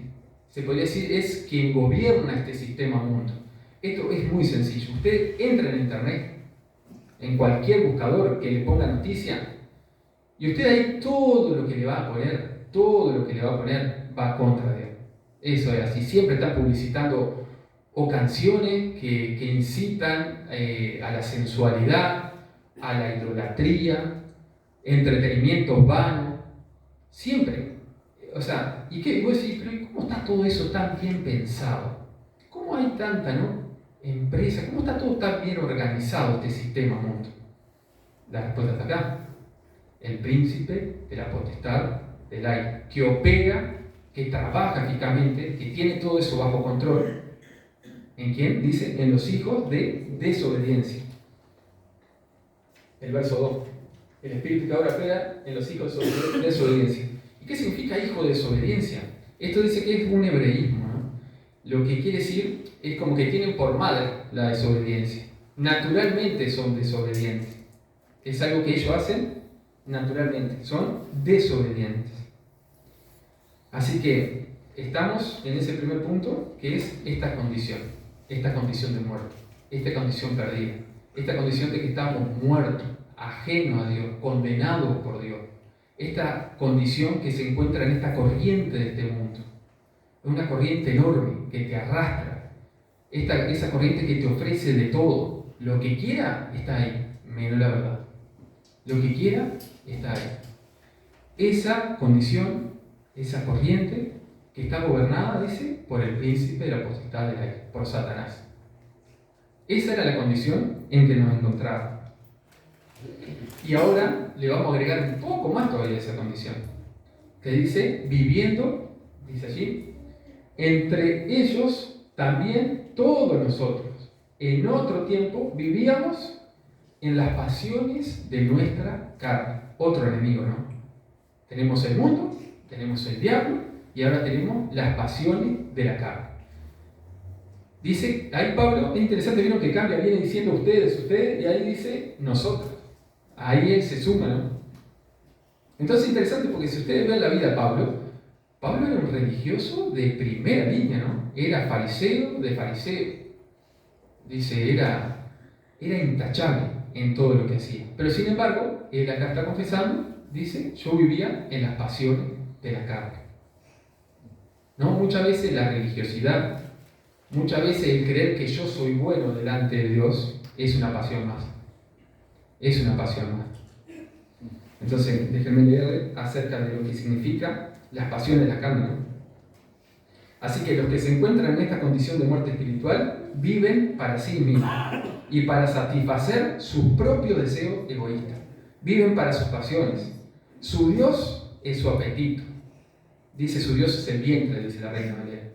Se podría decir, es quien gobierna este sistema mundo. Esto es muy sencillo. Usted entra en internet, en cualquier buscador que le ponga noticia, y usted ahí todo lo que le va a poner, va contra Dios. Eso es así. Siempre está publicitando o canciones que incitan a la sensualidad, a la idolatría, entretenimientos vanos. Siempre. O sea, ¿y qué? Y vos decís, pero ¿cómo está todo eso tan bien pensado? ¿Cómo hay tanta, empresa? ¿Cómo está todo tan bien organizado este sistema mundo? La respuesta está acá. El príncipe de la potestad del aire, que opera, que trabaja eficazmente, que tiene todo eso bajo control. ¿En quién? Dice, en los hijos de desobediencia. El verso 2. El espíritu que ahora opera en los hijos de desobediencia. ¿Y qué significa hijo de desobediencia? Esto dice que es un hebreísmo, ¿no? Lo que quiere decir es como que tienen por madre la desobediencia. Naturalmente son desobedientes. Es algo que ellos hacen naturalmente. Son desobedientes. Así que estamos en ese primer punto, que es esta condición de muerte, esta condición perdida, esta condición de que estamos muertos, ajenos a Dios, condenados por Dios. Esta condición que se encuentra en esta corriente de este mundo. Es una corriente enorme que te arrastra. Esa corriente que te ofrece de todo. Lo que quiera está ahí, menos la verdad. Lo que quiera está ahí. Esa condición, esa corriente que está gobernada, dice, por el príncipe de la potestad del aire, por Satanás. Esa era la condición en que nos encontrábamos. Y ahora le vamos a agregar un poco más todavía a esa condición, que dice, viviendo, dice allí, entre ellos también todos nosotros, en otro tiempo, vivíamos en las pasiones de nuestra carne. Otro enemigo, ¿no? Tenemos el mundo, tenemos el diablo, y ahora tenemos las pasiones de la carne. Dice, ahí Pablo, es interesante, vieron que cambia, viene diciendo ustedes, y ahí dice nosotros. Ahí él se suma, ¿no? Entonces es interesante porque si ustedes ven la vida de Pablo era un religioso de primera línea, ¿no? Era fariseo de fariseo. Dice, era intachable en todo lo que hacía. Pero sin embargo, él acá está confesando, dice, yo vivía en las pasiones de la carne. ¿No? Muchas veces la religiosidad, muchas veces el creer que yo soy bueno delante de Dios es una pasión más. Es una pasión más. Entonces, déjenme leer acerca de lo que significa las pasiones de la carne, ¿no? Así que los que se encuentran en esta condición de muerte espiritual viven para sí mismos y para satisfacer sus propios deseos egoístas. Viven para sus pasiones. Su Dios es su apetito. Dice, su Dios es el vientre, dice la Reina Valera.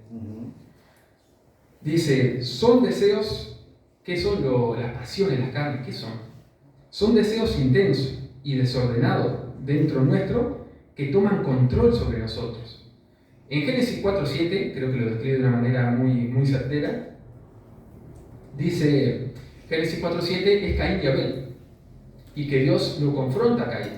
Dice, son deseos, ¿qué son las pasiones de la carne? ¿Qué son? Son deseos intensos y desordenados dentro nuestro que toman control sobre nosotros. En Génesis 4:7, creo que lo describe de una manera muy certera, dice Génesis 4:7 es Caín y Abel, y que Dios lo confronta a Caín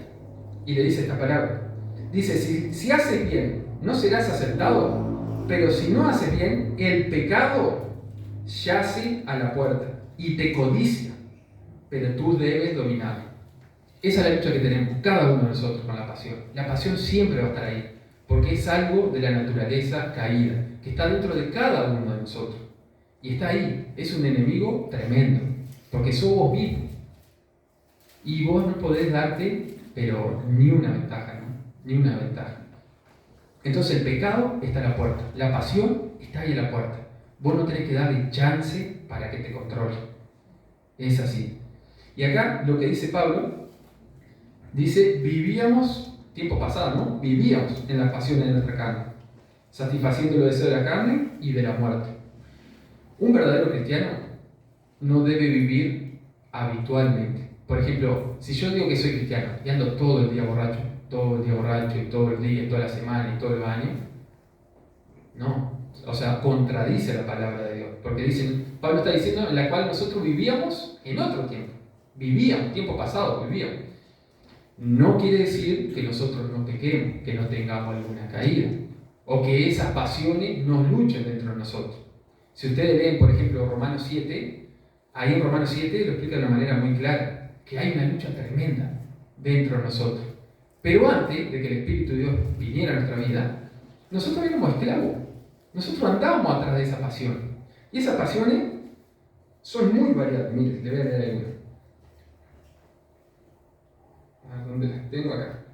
y le dice esta palabra. Dice, si haces bien, no serás aceptado, pero si no haces bien, el pecado yace a la puerta y te codicia, pero tú debes dominarlo. Esa es la lucha que tenemos cada uno de nosotros con la pasión. La pasión siempre va a estar ahí, porque es algo de la naturaleza caída, que está dentro de cada uno de nosotros. Y está ahí, es un enemigo tremendo, porque sos vos mismo. Y vos no podés darte, pero ni una ventaja, ¿no? Ni una ventaja. Entonces el pecado está a la puerta, la pasión está ahí a la puerta. Vos no tenés que darle chance para que te controle. Es así. Y acá lo que dice Pablo, dice, vivíamos, tiempo pasado, ¿no? Vivíamos en las pasiones de nuestra carne, satisfaciendo los deseos de la carne y de la muerte. Un verdadero cristiano no debe vivir habitualmente. Por ejemplo, si yo digo que soy cristiano y ando todo el día borracho, y todo el día, y toda la semana, y todo el año, no. O sea, contradice la palabra de Dios. Porque dicen, Pablo está diciendo en la cual nosotros vivíamos en otro tiempo. Vivíamos, tiempo pasado, vivíamos. No quiere decir que nosotros no pequemos, que no tengamos alguna caída, o que esas pasiones no luchen dentro de nosotros. Si ustedes leen, por ejemplo, Romanos 7, ahí en Romanos 7 lo explica de una manera muy clara, que hay una lucha tremenda dentro de nosotros. Pero antes de que el Espíritu de Dios viniera a nuestra vida, nosotros éramos esclavos. Nosotros andábamos atrás de esa pasión. Y esas pasiones son muy variadas. Miren, le voy a leer alguna. ¿Dónde las tengo? Acá.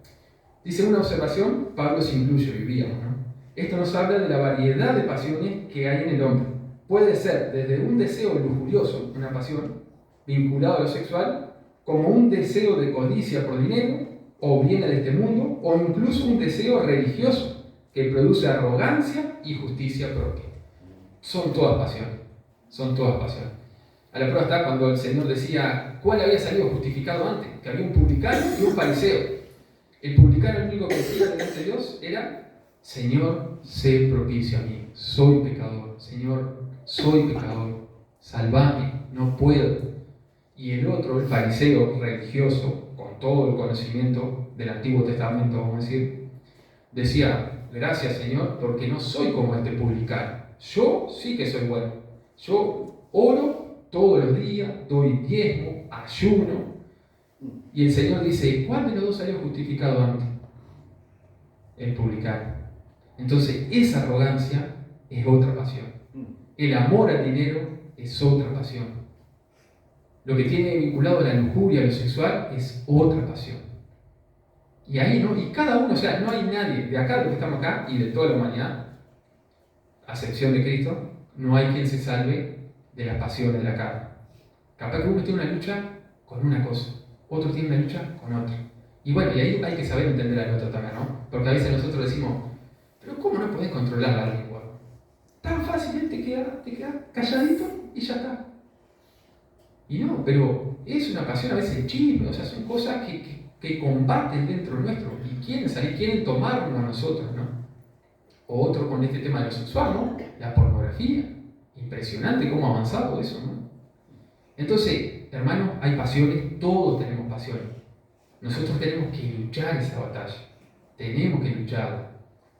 Dice una observación, Pablo se incluye, vivíamos, ¿no? Esto nos habla de la variedad de pasiones que hay en el hombre. Puede ser desde un deseo lujurioso, una pasión, vinculado a lo sexual, como un deseo de codicia por dinero, o bienes de este mundo, o incluso un deseo religioso, que produce arrogancia y justicia propia. Son todas pasiones, son todas pasiones. A la prueba está cuando el Señor decía, ¿cuál había salido justificado antes? Que había un publicano y un fariseo. El publicano, el único que decía delante de Dios era, Señor, sé propicio a mí, soy pecador. Señor, soy pecador, salvame, no puedo. Y el otro, el fariseo religioso, con todo el conocimiento del Antiguo Testamento, vamos a decir, decía, gracias Señor, porque no soy como este publicano. Yo sí que soy bueno. Yo oro todos los días, doy diezmo, ayuno. Y el Señor dice, ¿cuál de los dos salió justificado antes? El publicano. Entonces, esa arrogancia es otra pasión. El amor al dinero es otra pasión. Lo que tiene vinculado a la lujuria, a lo sexual, es otra pasión. Y ahí, ¿no? Y cada uno, o sea, no hay nadie de acá, de los que estamos acá, y de toda la humanidad, a excepción de Cristo, no hay quien se salve de las pasiones de la carne. Capaz que uno tiene una lucha con una cosa, otro tiene una lucha con otra. Y bueno, y ahí hay que saber entender al otro también, ¿no? Porque a veces nosotros decimos, pero ¿cómo no podés controlar a alguien? Bueno, tan fácil te queda calladito y ya está. Y no, pero es una pasión a veces chisme, o sea, son cosas que combaten dentro nuestro y quieren salir, quieren tomarnos a nosotros, ¿no? O otro con este tema de lo sexual, ¿no? La pornografía. Impresionante cómo ha avanzado eso, ¿no? Entonces, hermanos, hay pasiones, todos tenemos pasiones. Nosotros tenemos que luchar esa batalla. Tenemos que lucharla.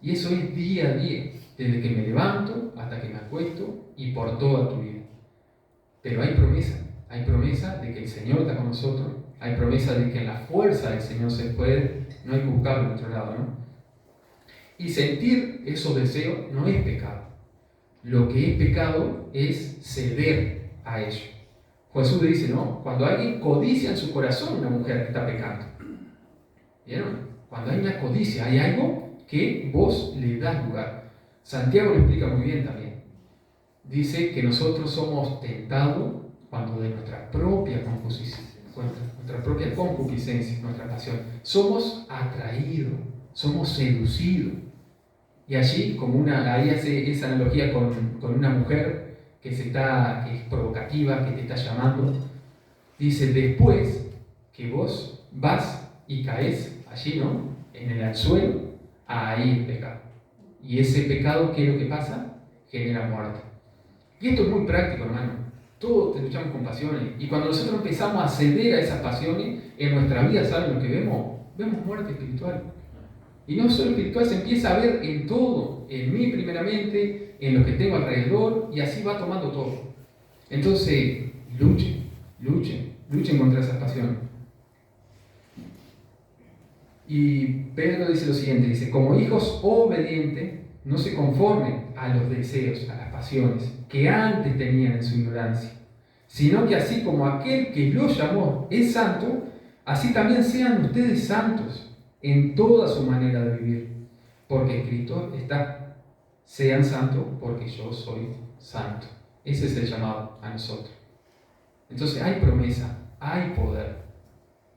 Y eso es día a día, desde que me levanto hasta que me acuesto y por toda tu vida. Pero hay promesa de que el Señor está con nosotros, hay promesa de que en la fuerza del Señor se puede, no hay que buscarlo en otro lado, ¿no? Y sentir esos deseos no es pecado. Lo que es pecado es ceder a ellos. Jesús dice, ¿no? Cuando alguien codicia en su corazón una mujer que está pecando. ¿Vieron? Cuando hay una codicia, hay algo que vos le das lugar. Santiago lo explica muy bien también. Dice que nosotros somos tentados cuando de nuestra propia concupiscencia, nuestra pasión, somos atraídos, somos seducidos. Y allí, ahí hace esa analogía con una mujer que es provocativa, que te está llamando. Dice, después que vos vas y caes allí, ¿no? en el anzuelo, ahí el pecado. Y ese pecado, ¿qué es lo que pasa? Genera muerte. Y esto es muy práctico, hermano. Todos luchamos con pasiones. Y cuando nosotros empezamos a ceder a esas pasiones, en nuestra vida, ¿saben lo que vemos? Vemos muerte espiritual. Y no solo espiritual, se empieza a ver en todo. En mí primeramente, en lo que tengo alrededor, y así va tomando todo. Entonces, luchen contra esas pasiones. Y Pedro dice lo siguiente, dice, como hijos obedientes, no se conformen a los deseos, a las pasiones que antes tenían en su ignorancia, sino que así como aquel que los llamó es santo, así también sean ustedes santos en toda su manera de vivir, porque escrito está, sean santos porque yo soy santo. Ese es el llamado a nosotros. Entonces hay promesa, hay poder.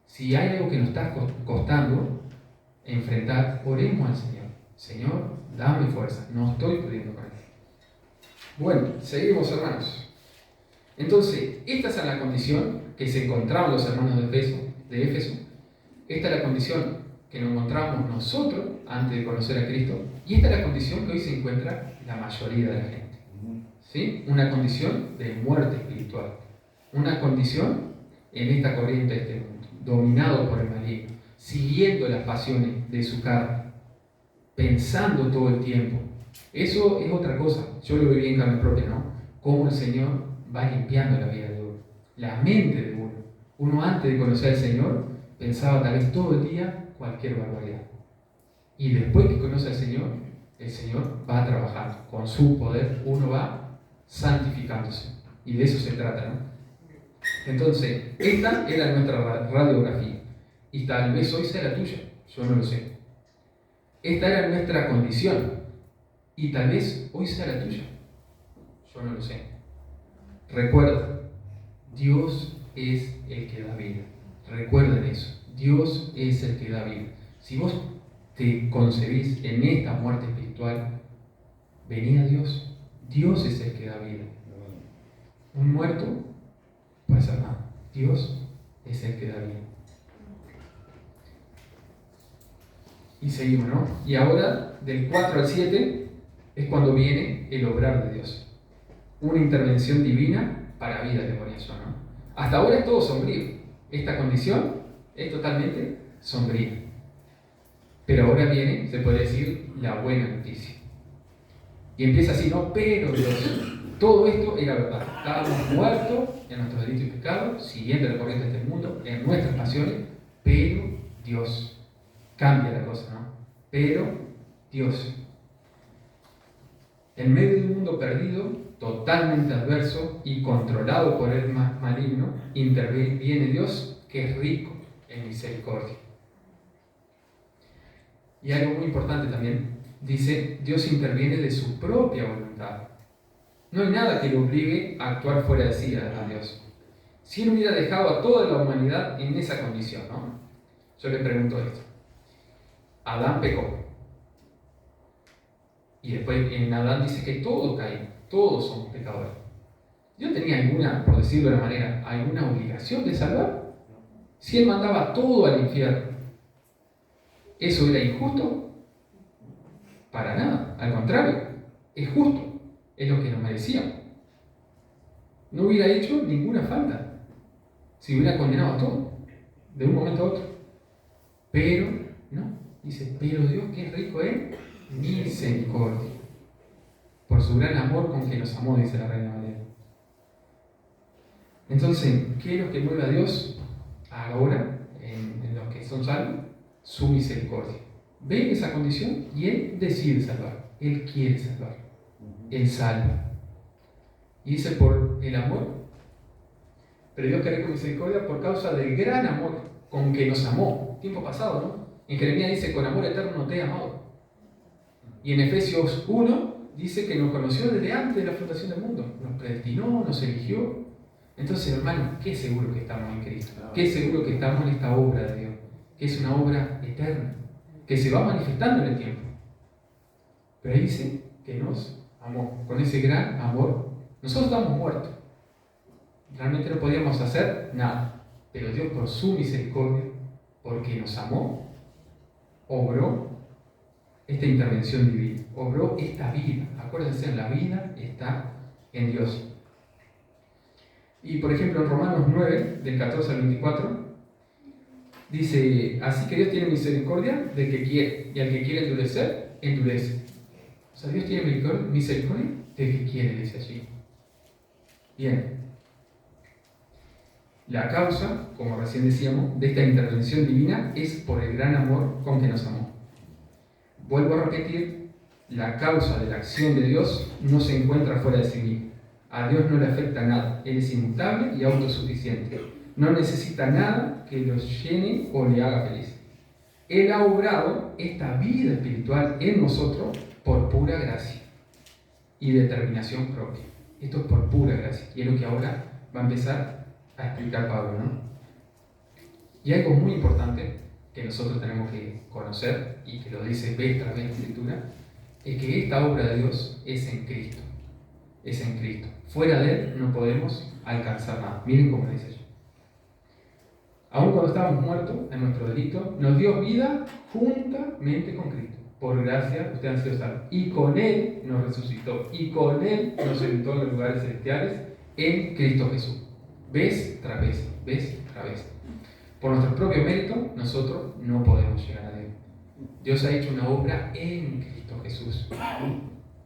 Si hay algo que nos está costando enfrentar, oremos al Señor. Señor, dame fuerza, no estoy pudiendo con él. Bueno, seguimos, hermanos. Entonces, esta es la condición que se encontraban los hermanos de Éfeso. Esta es la condición que nos encontramos nosotros antes de conocer a Cristo. Y esta es la condición que hoy se encuentra la mayoría de la gente. ¿Sí? Una condición de muerte espiritual. Una condición en esta corriente de este mundo, dominado por el maligno, siguiendo las pasiones de su carne, pensando todo el tiempo. Eso es otra cosa. Yo lo viví en carne propia, ¿no? Cómo el Señor va limpiando la vida de uno, la mente de uno. Uno antes de conocer al Señor pensaba tal vez todo el día cualquier barbaridad. Y después que conoce al Señor, el Señor va trabajando. Con su poder uno va santificándose. Y de eso se trata, ¿no? Entonces, esta era nuestra radiografía. Y tal vez hoy sea la tuya, yo no lo sé. Esta era nuestra condición. Y tal vez hoy sea la tuya, yo no lo sé. Recuerda, Dios es el que da vida. Recuerden eso. Dios es el que da vida. Si vos te concebís en esta muerte espiritual, vení a Dios. Dios es el que da vida. Un muerto, pues hermano, Dios es el que da vida. Y seguimos, ¿no? Y ahora, del 4 al 7, es cuando viene el obrar de Dios. Una intervención divina para vida, le ponía yo, ¿no? Hasta ahora es todo sombrío. Esta condición es totalmente sombría. Pero ahora viene, se puede decir, la buena noticia. Y empieza así, ¿no? Pero Dios, todo esto era verdad. Estábamos muertos en nuestros delitos y pecados, siguiendo la corriente de este mundo, en nuestras pasiones, pero Dios. Cambia la cosa, ¿no? Pero Dios. En medio de un mundo perdido, totalmente adverso y controlado por el maligno, interviene Dios, que es rico en misericordia. Y algo muy importante también, dice, Dios interviene de su propia voluntad. No hay nada que lo obligue a actuar fuera de sí a Dios. Si Él hubiera dejado a toda la humanidad en esa condición, ¿no? Yo le pregunto esto. Adán pecó. Y después en Adán dice que todos caen, todos somos pecadores. ¿Dios tenía alguna, por decirlo de una manera, alguna obligación de salvar? Si Él mandaba todo al infierno, ¿eso era injusto? Para nada, al contrario, es justo, es lo que nos merecíamos. No hubiera hecho ninguna falta si hubiera condenado a todos, de un momento a otro. Pero, no, dice, pero Dios que es rico en misericordia, por su gran amor con que nos amó, dice la Reina Valera. Entonces, ¿qué es lo que mueve a Dios ahora en los que son salvos? Su misericordia. Ve esa condición y Él decide salvar. Él quiere salvar. Él salva. Y dice por el amor. Pero Dios quiere con misericordia por causa del gran amor con que nos amó. Tiempo pasado, ¿no? En Jeremías dice, con amor eterno te he amado. Y en Efesios 1 dice que nos conoció desde antes de la fundación del mundo. Nos predestinó, nos eligió. Entonces, hermano, qué seguro que estamos en Cristo. Qué seguro que estamos en esta obra de Dios. Que es una obra eterna. Que se va manifestando en el tiempo. Pero ahí dice que nos amó. Con ese gran amor. Nosotros estamos muertos. Realmente no podíamos hacer nada. Pero Dios, por su misericordia, porque nos amó, obró esta intervención divina, obró esta vida. Acuérdense, la vida está en Dios. Y por ejemplo en Romanos 9, del 14 al 24, dice, así que Dios tiene misericordia del que quiere, y al que quiere endurecer, endurece. O sea, Dios tiene misericordia del que quiere, dice allí. Bien. La causa, como recién decíamos, de esta intervención divina es por el gran amor con que nos amó. Vuelvo a repetir, la causa de la acción de Dios no se encuentra fuera de sí mismo. A Dios no le afecta nada. Él es inmutable y autosuficiente. No necesita nada que lo llene o le haga feliz. Él ha obrado esta vida espiritual en nosotros por pura gracia y determinación propia. Esto es por pura gracia. Y es lo que ahora va a empezar a explicar Pablo, ¿no? Y algo muy importante que nosotros tenemos que conocer, y que lo dice vez tras vez en la Escritura, es que esta obra de Dios es en Cristo. Es en Cristo. Fuera de Él no podemos alcanzar nada. Miren cómo dice allí. Aun cuando estábamos muertos en nuestro delito, nos dio vida juntamente con Cristo. Por gracia ustedes han sido salvos. Y con Él nos resucitó. Y con Él nos sentó en los lugares celestiales en Cristo Jesús. Vez tras vez, vez tras vez. Por nuestro propio mérito, nosotros no podemos llegar a Dios. Dios ha hecho una obra en Cristo Jesús.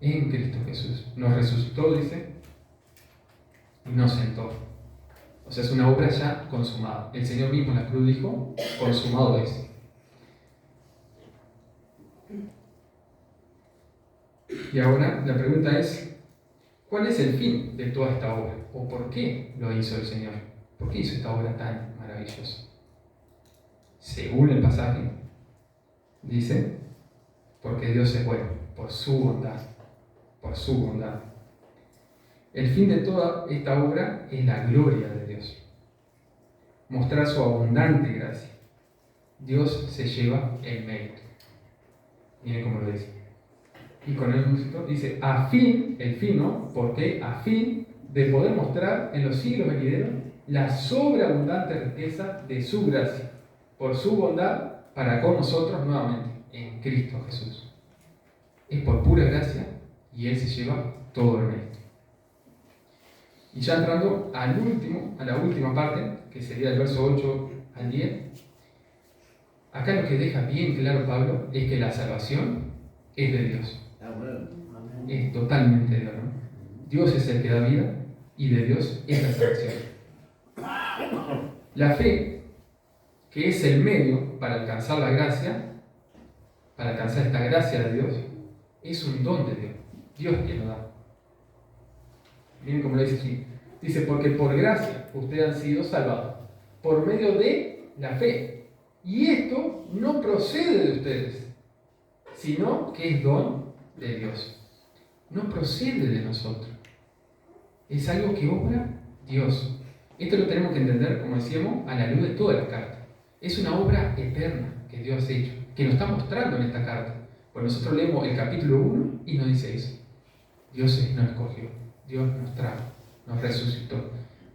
En Cristo Jesús. Nos resucitó, dice, y nos sentó. O sea, es una obra ya consumada. El Señor mismo en la cruz dijo, consumado es. Y ahora la pregunta es, ¿cuál es el fin de toda esta obra? ¿O por qué lo hizo el Señor? ¿Por qué hizo esta obra tan maravillosa? Según el pasaje, dice, porque Dios es bueno, por su bondad, por su bondad. El fin de toda esta obra es la gloria de Dios. Mostrar su abundante gracia. Dios se lleva el mérito. Miren cómo lo dice. Y con el músico dice, a fin, el fin, ¿no? Porque a fin de poder mostrar en los siglos venideros la sobreabundante riqueza de su gracia, por su bondad para con nosotros nuevamente, en Cristo Jesús. Es por pura gracia y Él se lleva todo el mérito. Y ya entrando a la última parte, que sería el verso 8 al 10, acá lo que deja bien claro Pablo es que la salvación es de Dios. Es totalmente de Dios, ¿no? Dios es el que da vida y de Dios es la salvación. La fe, que es el medio para alcanzar la gracia, para alcanzar esta gracia de Dios, es un don de Dios. Dios quien lo da. Miren cómo lo dice aquí. Dice, porque por gracia ustedes han sido salvados, por medio de la fe. Y esto no procede de ustedes, sino que es don de Dios. No procede de nosotros. Es algo que obra Dios. Esto lo tenemos que entender, como decíamos, a la luz de todas las cartas. Es una obra eterna que Dios ha hecho, que nos está mostrando en esta carta. Pues nosotros leemos el capítulo 1 y nos dice eso. Dios nos escogió, Dios nos trajo, nos resucitó.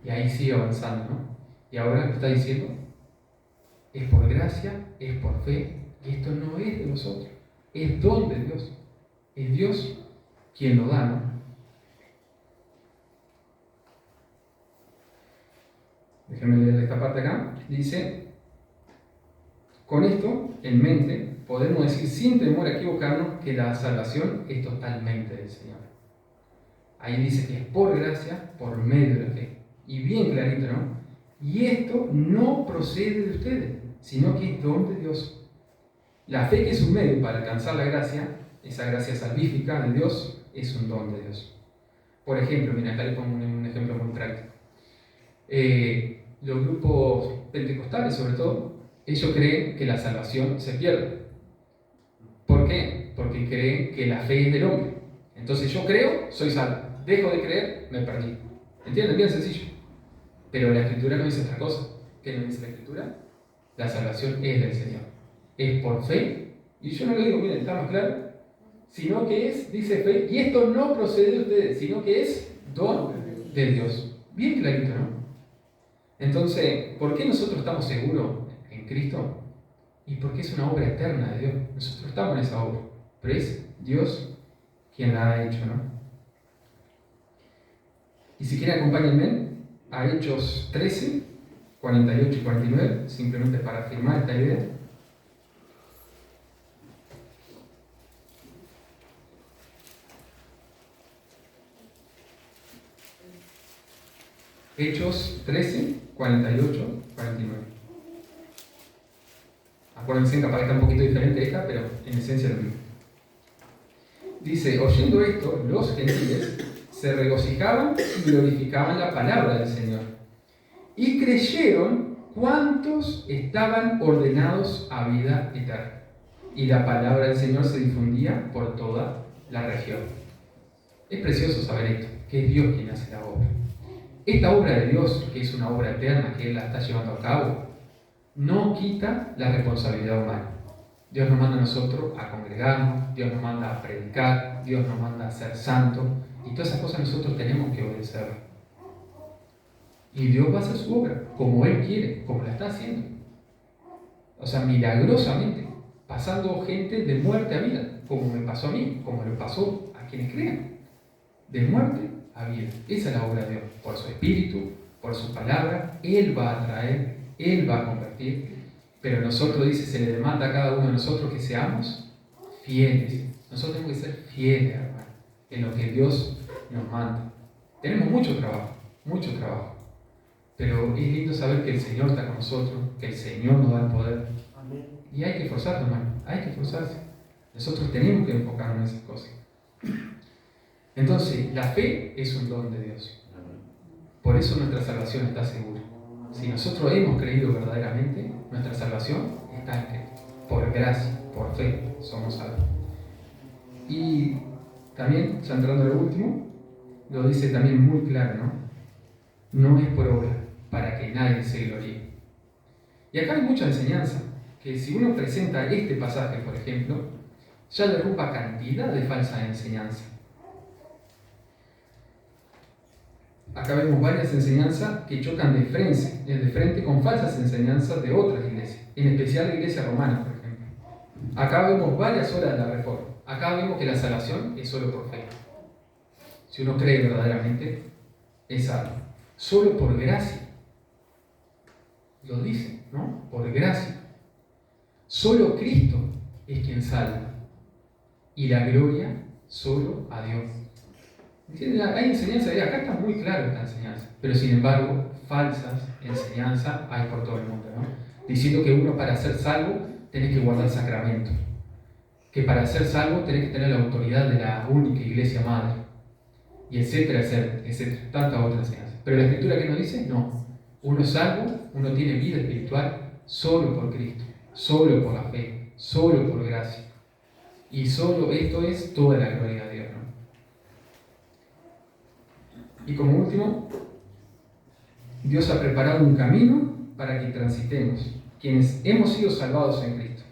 Y ahí sigue avanzando, ¿no? Y ahora lo está diciendo, es por gracia, es por fe, y esto no es de nosotros, es don de Dios. Es Dios quien lo da, ¿no? Déjenme leer esta parte acá. Dice, con esto en mente, podemos decir sin temor a equivocarnos que la salvación es totalmente del Señor. Ahí dice que es por gracia, por medio de la fe. Y bien clarito, ¿no? Y esto no procede de ustedes, sino que es don de Dios. La fe, que es un medio para alcanzar la gracia, esa gracia salvífica de Dios, es un don de Dios. Por ejemplo, mira, acá le pongo un ejemplo muy práctico. Los grupos pentecostales, sobre todo, ellos creen que la salvación se pierde. ¿Por qué? Porque creen que la fe es del hombre. Entonces yo creo, soy salvo. Dejo de creer, me perdí. ¿Entienden? Bien sencillo. Pero la Escritura no dice otra cosa. ¿Qué nos dice la Escritura? La salvación es del Señor. Es por fe. Y yo no lo digo, miren, está más claro. Sino que es, dice fe, y esto no procede de ustedes, sino que es don de Dios. Bien clarito, ¿no? Entonces, ¿por qué nosotros estamos seguros en Cristo? y porque es una obra eterna de Dios. Nosotros estamos en esa obra, pero es Dios quien la ha hecho, ¿no? Y si quieren acompáñenme a Hechos 13, 48 y 49, simplemente para afirmar esta idea. Hechos 13, 48, 49. Acuérdense que capaz está un poquito diferente esta, pero en esencia lo mismo. Dice, oyendo esto, los gentiles se regocijaban y glorificaban la palabra del Señor. Y creyeron cuantos estaban ordenados a vida eterna. Y la palabra del Señor se difundía por toda la región. Es precioso saber esto, que es Dios quien hace la obra. Esta obra de Dios, que es una obra eterna, que Él la está llevando a cabo, no quita la responsabilidad humana. Dios nos manda a nosotros a congregarnos, Dios nos manda a predicar, Dios nos manda a ser santos, y todas esas cosas nosotros tenemos que obedecer. Y Dios va a hacer su obra, como Él quiere, como la está haciendo. O sea, milagrosamente, pasando gente de muerte a vida, como me pasó a mí, como le pasó a quienes crean. De muerte a vida. Esa es la obra de Dios. Por su Espíritu, por su palabra, Él va a traer, Él va a convertir. Pero nosotros, dice, se le demanda a cada uno de nosotros que seamos fieles. Nosotros tenemos que ser fieles, hermano, en lo que Dios nos manda. Tenemos mucho trabajo. Pero es lindo saber que el Señor está con nosotros, que el Señor nos da el poder. Y hay que esforzarnos, hermano, hay que esforzarse. Nosotros tenemos que enfocarnos en esas cosas. Entonces, la fe es un don de Dios. Por eso nuestra salvación está segura. Si nosotros hemos creído verdaderamente, nuestra salvación está en Cristo. Por gracia, por fe, somos salvos. Y también, ya entrando a lo último, lo dice también muy claro, ¿no? No es por obra, para que nadie se gloríe. Y acá hay mucha enseñanza, que si uno presenta este pasaje, por ejemplo, ya derrumba cantidad de falsa enseñanza. Acá vemos varias enseñanzas que chocan de frente con falsas enseñanzas de otras iglesias, en especial la iglesia romana, por ejemplo. Acá vemos varias horas de la reforma. Acá vemos que la salvación es solo por fe. Si uno cree verdaderamente, es salvo. Solo por gracia. Lo dice, ¿no? Por gracia. Solo Cristo es quien salva. Y la gloria solo a Dios. ¿Entienden? Hay enseñanza de acá está muy claro esta enseñanza, pero sin embargo, falsas enseñanzas hay por todo el mundo, ¿no? Diciendo que uno para ser salvo tiene que guardar sacramento, que para ser salvo tenés que tener la autoridad de la única iglesia madre, y etcétera, etcétera, tantas otras enseñanzas. Pero la Escritura, ¿qué nos dice? No, uno es salvo, uno tiene vida espiritual solo por Cristo, solo por la fe, solo por gracia, y solo esto es toda la gloria de Dios, ¿no? Y como último, Dios ha preparado un camino para que transitemos, quienes hemos sido salvados en Cristo.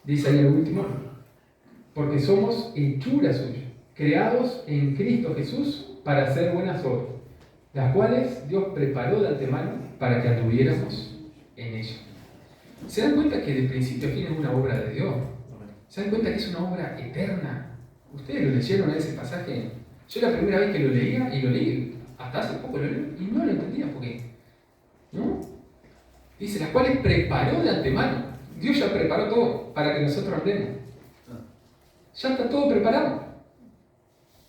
Dice ahí el último, porque somos hechura suya, creados en Cristo Jesús para hacer buenas obras, las cuales Dios preparó de antemano para que anduviéramos en ellas. ¿Se dan cuenta que de principio a fin es una obra de Dios? ¿Se dan cuenta que es una obra eterna? ¿Ustedes lo leyeron a ese pasaje? Yo la primera vez que lo leía, y lo leí hasta hace poco, lo leí, y no lo entendía, ¿por qué? ¿No? Dice, las cuales preparó de antemano. Dios ya preparó todo para que nosotros andemos. Ya está todo preparado.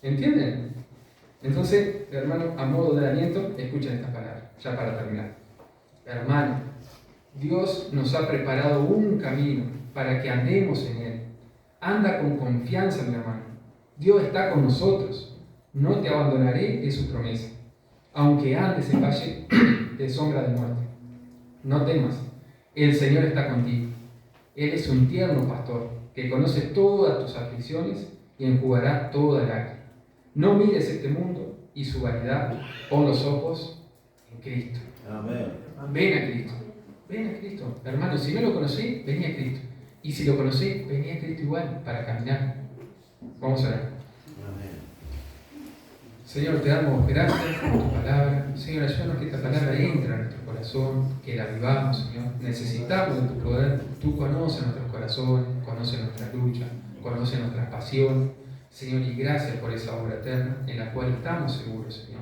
¿Entienden? Entonces, hermano, a modo de aliento, escuchen estas palabras, ya para terminar. Hermano, Dios nos ha preparado un camino para que andemos en él. Anda con confianza, mi hermano. Dios está con nosotros. No te abandonaré, es su promesa. Aunque andes en valle de sombra de muerte. No temas, el Señor está contigo. Él es un tierno pastor que conoce todas tus aflicciones y enjugará toda lágrima. No mires este mundo y su vanidad, pon los ojos en Cristo. Amén. Ven a Cristo. Ven a Cristo. Hermano, si no lo conocí, vení a Cristo. Y si lo conocí, vení a Cristo igual para caminar. Vamos a ver. Señor, te damos gracias por tu palabra. Señor, ayúdanos que esta palabra entre a nuestro corazón, que la vivamos, Señor. Necesitamos de tu poder. Tú conoces nuestros corazones, conoces nuestra lucha, conoces nuestras pasiones. Señor, y gracias por esa obra eterna en la cual estamos seguros, Señor.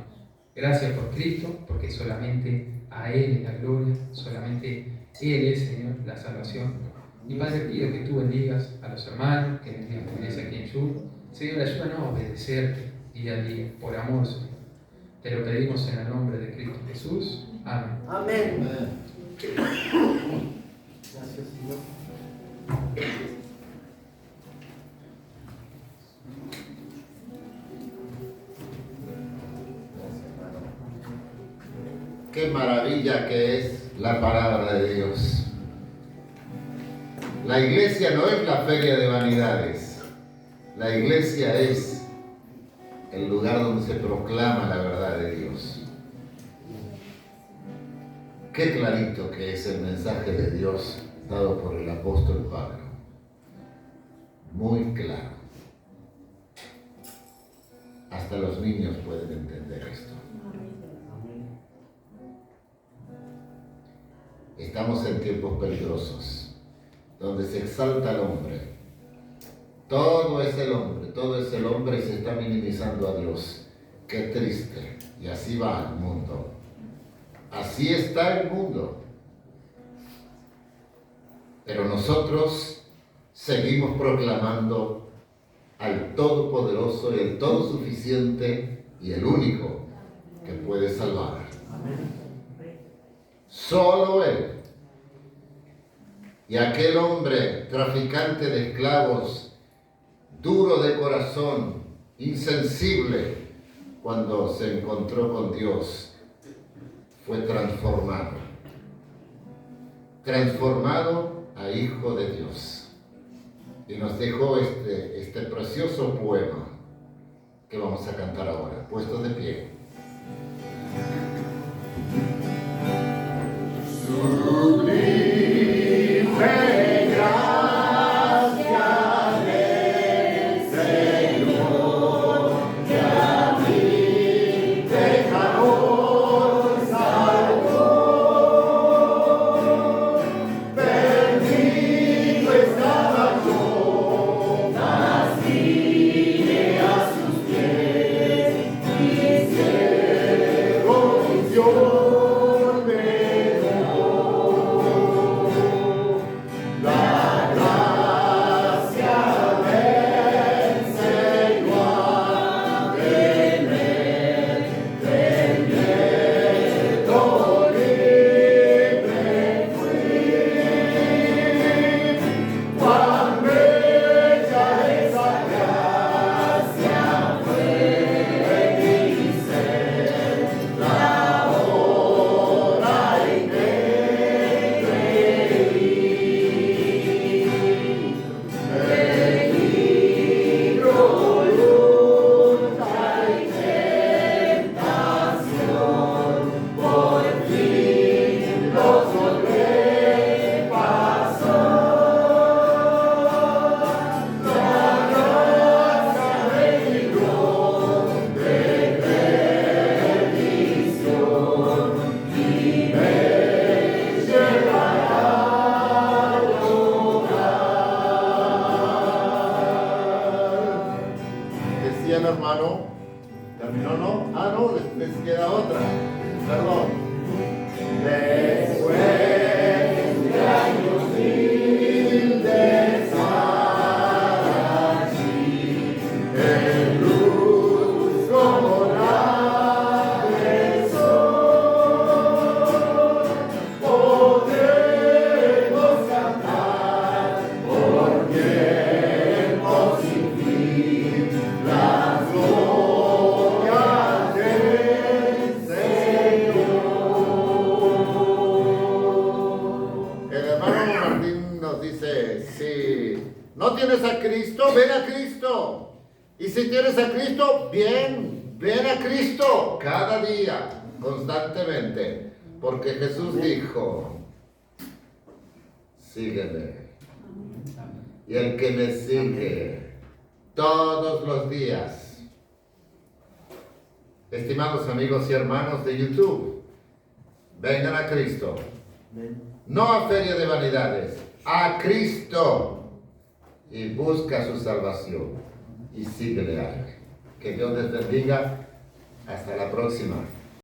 Gracias por Cristo, porque solamente a Él es la gloria, solamente Él es, Señor, la salvación. Y Padre, pido que tú bendigas a los hermanos que bendigan tu iglesia aquí en Sur. Señor, ayúdanos a obedecerte día a día, por amor, Señor. Te lo pedimos en el nombre de Cristo Jesús. Amén. Amén. Gracias, Señor. Qué maravilla que es la palabra de Dios. La iglesia no es la feria de vanidades. La iglesia es el lugar donde se proclama la verdad de Dios. Qué clarito que es el mensaje de Dios dado por el apóstol Pablo. Muy claro. Hasta los niños pueden entender esto. Estamos en tiempos peligrosos, donde se exalta al hombre. Todo es el hombre y se está minimizando a Dios. Qué triste. Y así va el mundo. Así está el mundo. Pero nosotros seguimos proclamando al Todopoderoso y el Todo Suficiente y el único que puede salvar. Solo Él. Y aquel hombre traficante de esclavos, duro de corazón, insensible, cuando se encontró con Dios, fue transformado a hijo de Dios. Y nos dejó este precioso poema que vamos a cantar ahora, puestos de pie. Sublime gracia del Señor, que a mí pecador salvó. Perdido estaba yo, mas vine a sus pies y ciego visión. Hermano, ¿terminó no? Ah, no, les queda otra. Perdón. Después de años mil de estar allí, en luz como la del sol, podremos cantar por tiempos sin fin las glorias del Señor. El hermano Martín nos dice, si no tienes a Cristo, ven a Cristo. Y si tienes a Cristo, bien, ven a Cristo cada día, constantemente. Porque Jesús dijo, sígueme. Y el que me sigue todos los días Estimados amigos y hermanos de YouTube, vengan a Cristo. No a feria de vanidades, a Cristo. Y busca su salvación. Y síguele a Él. Que Dios les bendiga. Hasta la próxima.